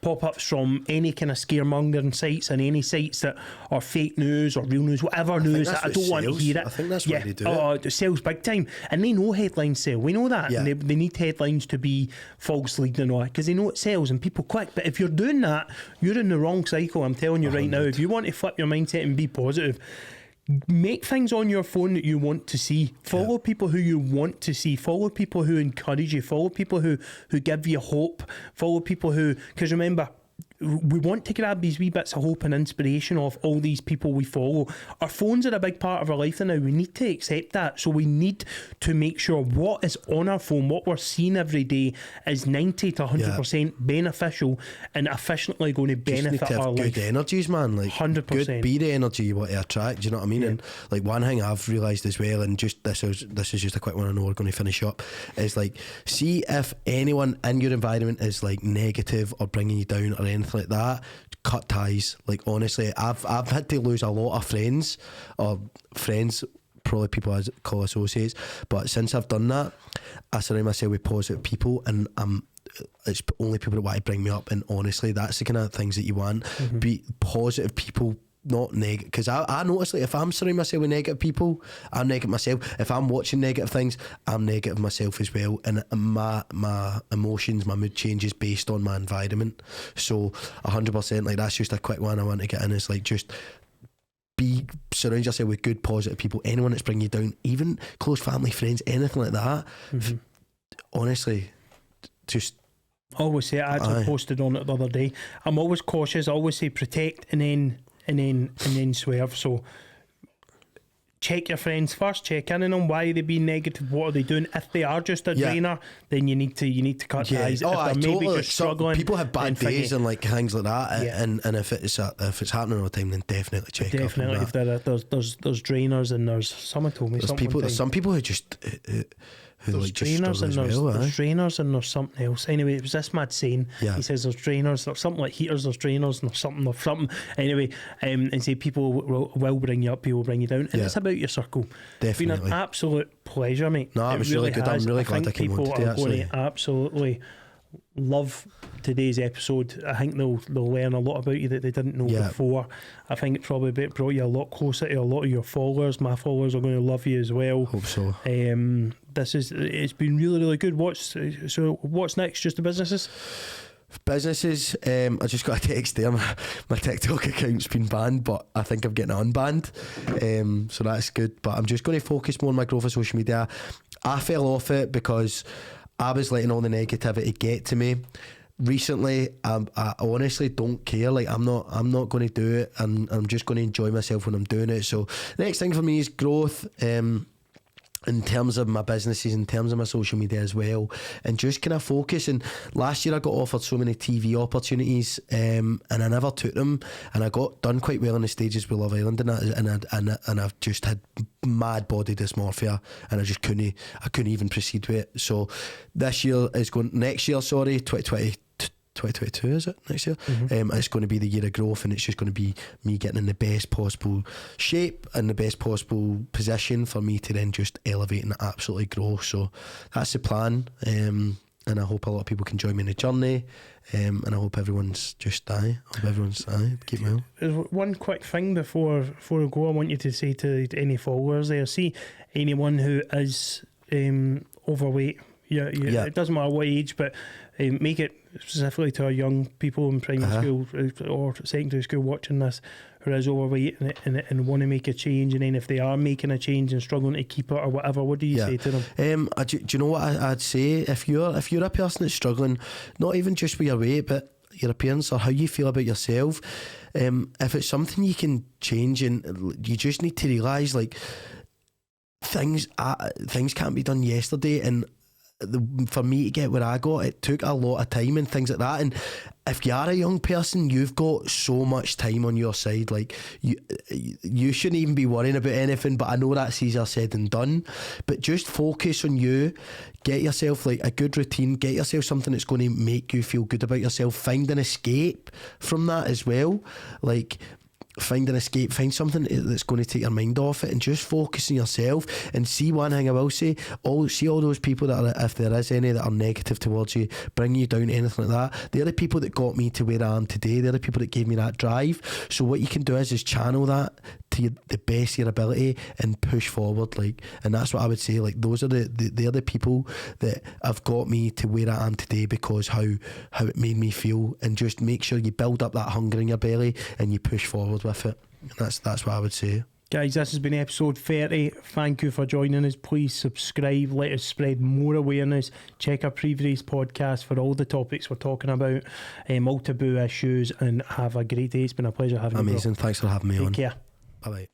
pop-ups from any kind of scaremongering sites and any sites that are fake news or real news, whatever news that I don't want to hear it. I think that's what they do. It sells big time, and they know headlines sell. We know that. And they need headlines to be false leading and all that because they know it sells and people click. But if you're doing that, you're in the wrong cycle. I'm telling you 100. Right now, if you want to flip your mindset and be positive, make things on your phone that you want to see. Follow people who you want to see. Follow people who encourage you. Follow people who give you hope. Follow people who, because remember, we want to grab these wee bits of hope and inspiration off all these people we follow. Our phones are a big part of our life now. We need to accept that. So we need to make sure what is on our phone, what we're seeing every day, is 90 to 100% beneficial and efficiently going to benefit our life. Good energies, man. Like 100%. Be the energy you want to attract. Do you know what I mean? And like one thing I've realised as well, and just this is just a quick one. I know we're going to finish up. Is like, see if anyone in your environment is like negative or bringing you down or anything like that, cut ties. Like honestly, I've had to lose a lot of friends, probably people I call associates, but since I've done that, I surround myself with positive people, and it's only people that want to bring me up. And honestly, that's the kind of things that you want. Be positive people, not negative, because I notice, like, if I'm surrounding myself with negative people, I'm negative myself. If I'm watching negative things, I'm negative myself as well, and my emotions, my mood changes based on my environment. So 100%, like, that's just a quick one I want to get in, is like, just surround yourself with good positive people. Anyone that's bringing you down, even close family, friends, anything like that, honestly, just always say, I actually posted on it the other day, I'm always cautious. I always say protect and then swerve. So check your friends first, check in on them. Why are they being negative? What are they doing? If they are just a drainer, then you need to cut ties. If they're maybe just struggling, people have bad days and like things like that, and if it's happening all the time, then definitely check up on that. If there's drainers, and there's someone told me there's some people who just who there's like just trainers struggle and as well. there's trainers and there's something else. Anyway, it was this mad saying. Yeah. He says there's trainers, there's something like heaters, there's trainers, and there's something. Anyway, and say people will bring you up, people will bring you down, and it's about your circle. Definitely. It's been an absolute pleasure, mate. No, it was really good. I'm really glad I came on today. People are going to absolutely love today's episode. I think they'll learn a lot about you that they didn't know before. I think it probably brought you a lot closer to a lot of your followers. My followers are going to love you as well. Hope so. It's been really, really good. What's next? Just the businesses? I just got a text there. My TikTok account's been banned, but I think I'm getting unbanned. So that's good. But I'm just going to focus more on my growth of social media. I fell off it because I was letting all the negativity get to me. Recently, I honestly don't care. Like I'm not going to do it, and I'm just going to enjoy myself when I'm doing it. So the next thing for me is growth. In terms of my businesses, in terms of my social media as well, and just kind of focus. And last year I got offered so many TV opportunities, and I never took them, and I got done quite well on the stages with Love Island and that, and I've just had mad body dysmorphia, and I couldn't even proceed with it. So next year, 2022 is it next year? It's going to be the year of growth, and it's just going to be me getting in the best possible shape and the best possible position for me to then just elevate and absolutely grow. So that's the plan, and I hope a lot of people can join me in the journey, and I hope everyone's keep well. There's one quick thing before I go. I want you to say to any followers there, see anyone who is overweight, it doesn't matter what age, but make it specifically to our young people in primary school or secondary school watching this who is overweight and want to make a change, and then if they are making a change and struggling to keep it or whatever, what do you say to them? Do you know what I'd say? If you're a person that's struggling, not even just with your weight, but your appearance or how you feel about yourself, if it's something you can change, and you just need to realise, like, things can't be done yesterday, and for me to get where I got, it took a lot of time and things like that. And if you are a young person, you've got so much time on your side. Like you shouldn't even be worrying about anything, but I know that's easier said than done. But just focus on you. Get yourself like a good routine. Get yourself something that's going to make you feel good about yourself. Find an escape from that as well. Like, find an escape, find something that's going to take your mind off it, and just focus on yourself. And see, one thing I will say, see all those people that are, if there is any that are negative towards you, bring you down, anything like that, they're the people that got me to where I am today. They're the people that gave me that drive. So what you can do is channel that to the best of your ability and push forward. Like, and that's what I would say, like, those are they're the people that have got me to where I am today, because how it made me feel. And just make sure you build up that hunger in your belly and you push forward with it. And that's what I would say. Guys, this has been episode 30. Thank you for joining us. Please subscribe. Let us spread more awareness. Check our previous podcast for all the topics we're talking about, all taboo issues, and have a great day. It's been a pleasure having you. Amazing. Thanks for having me on. Take care. Bye bye.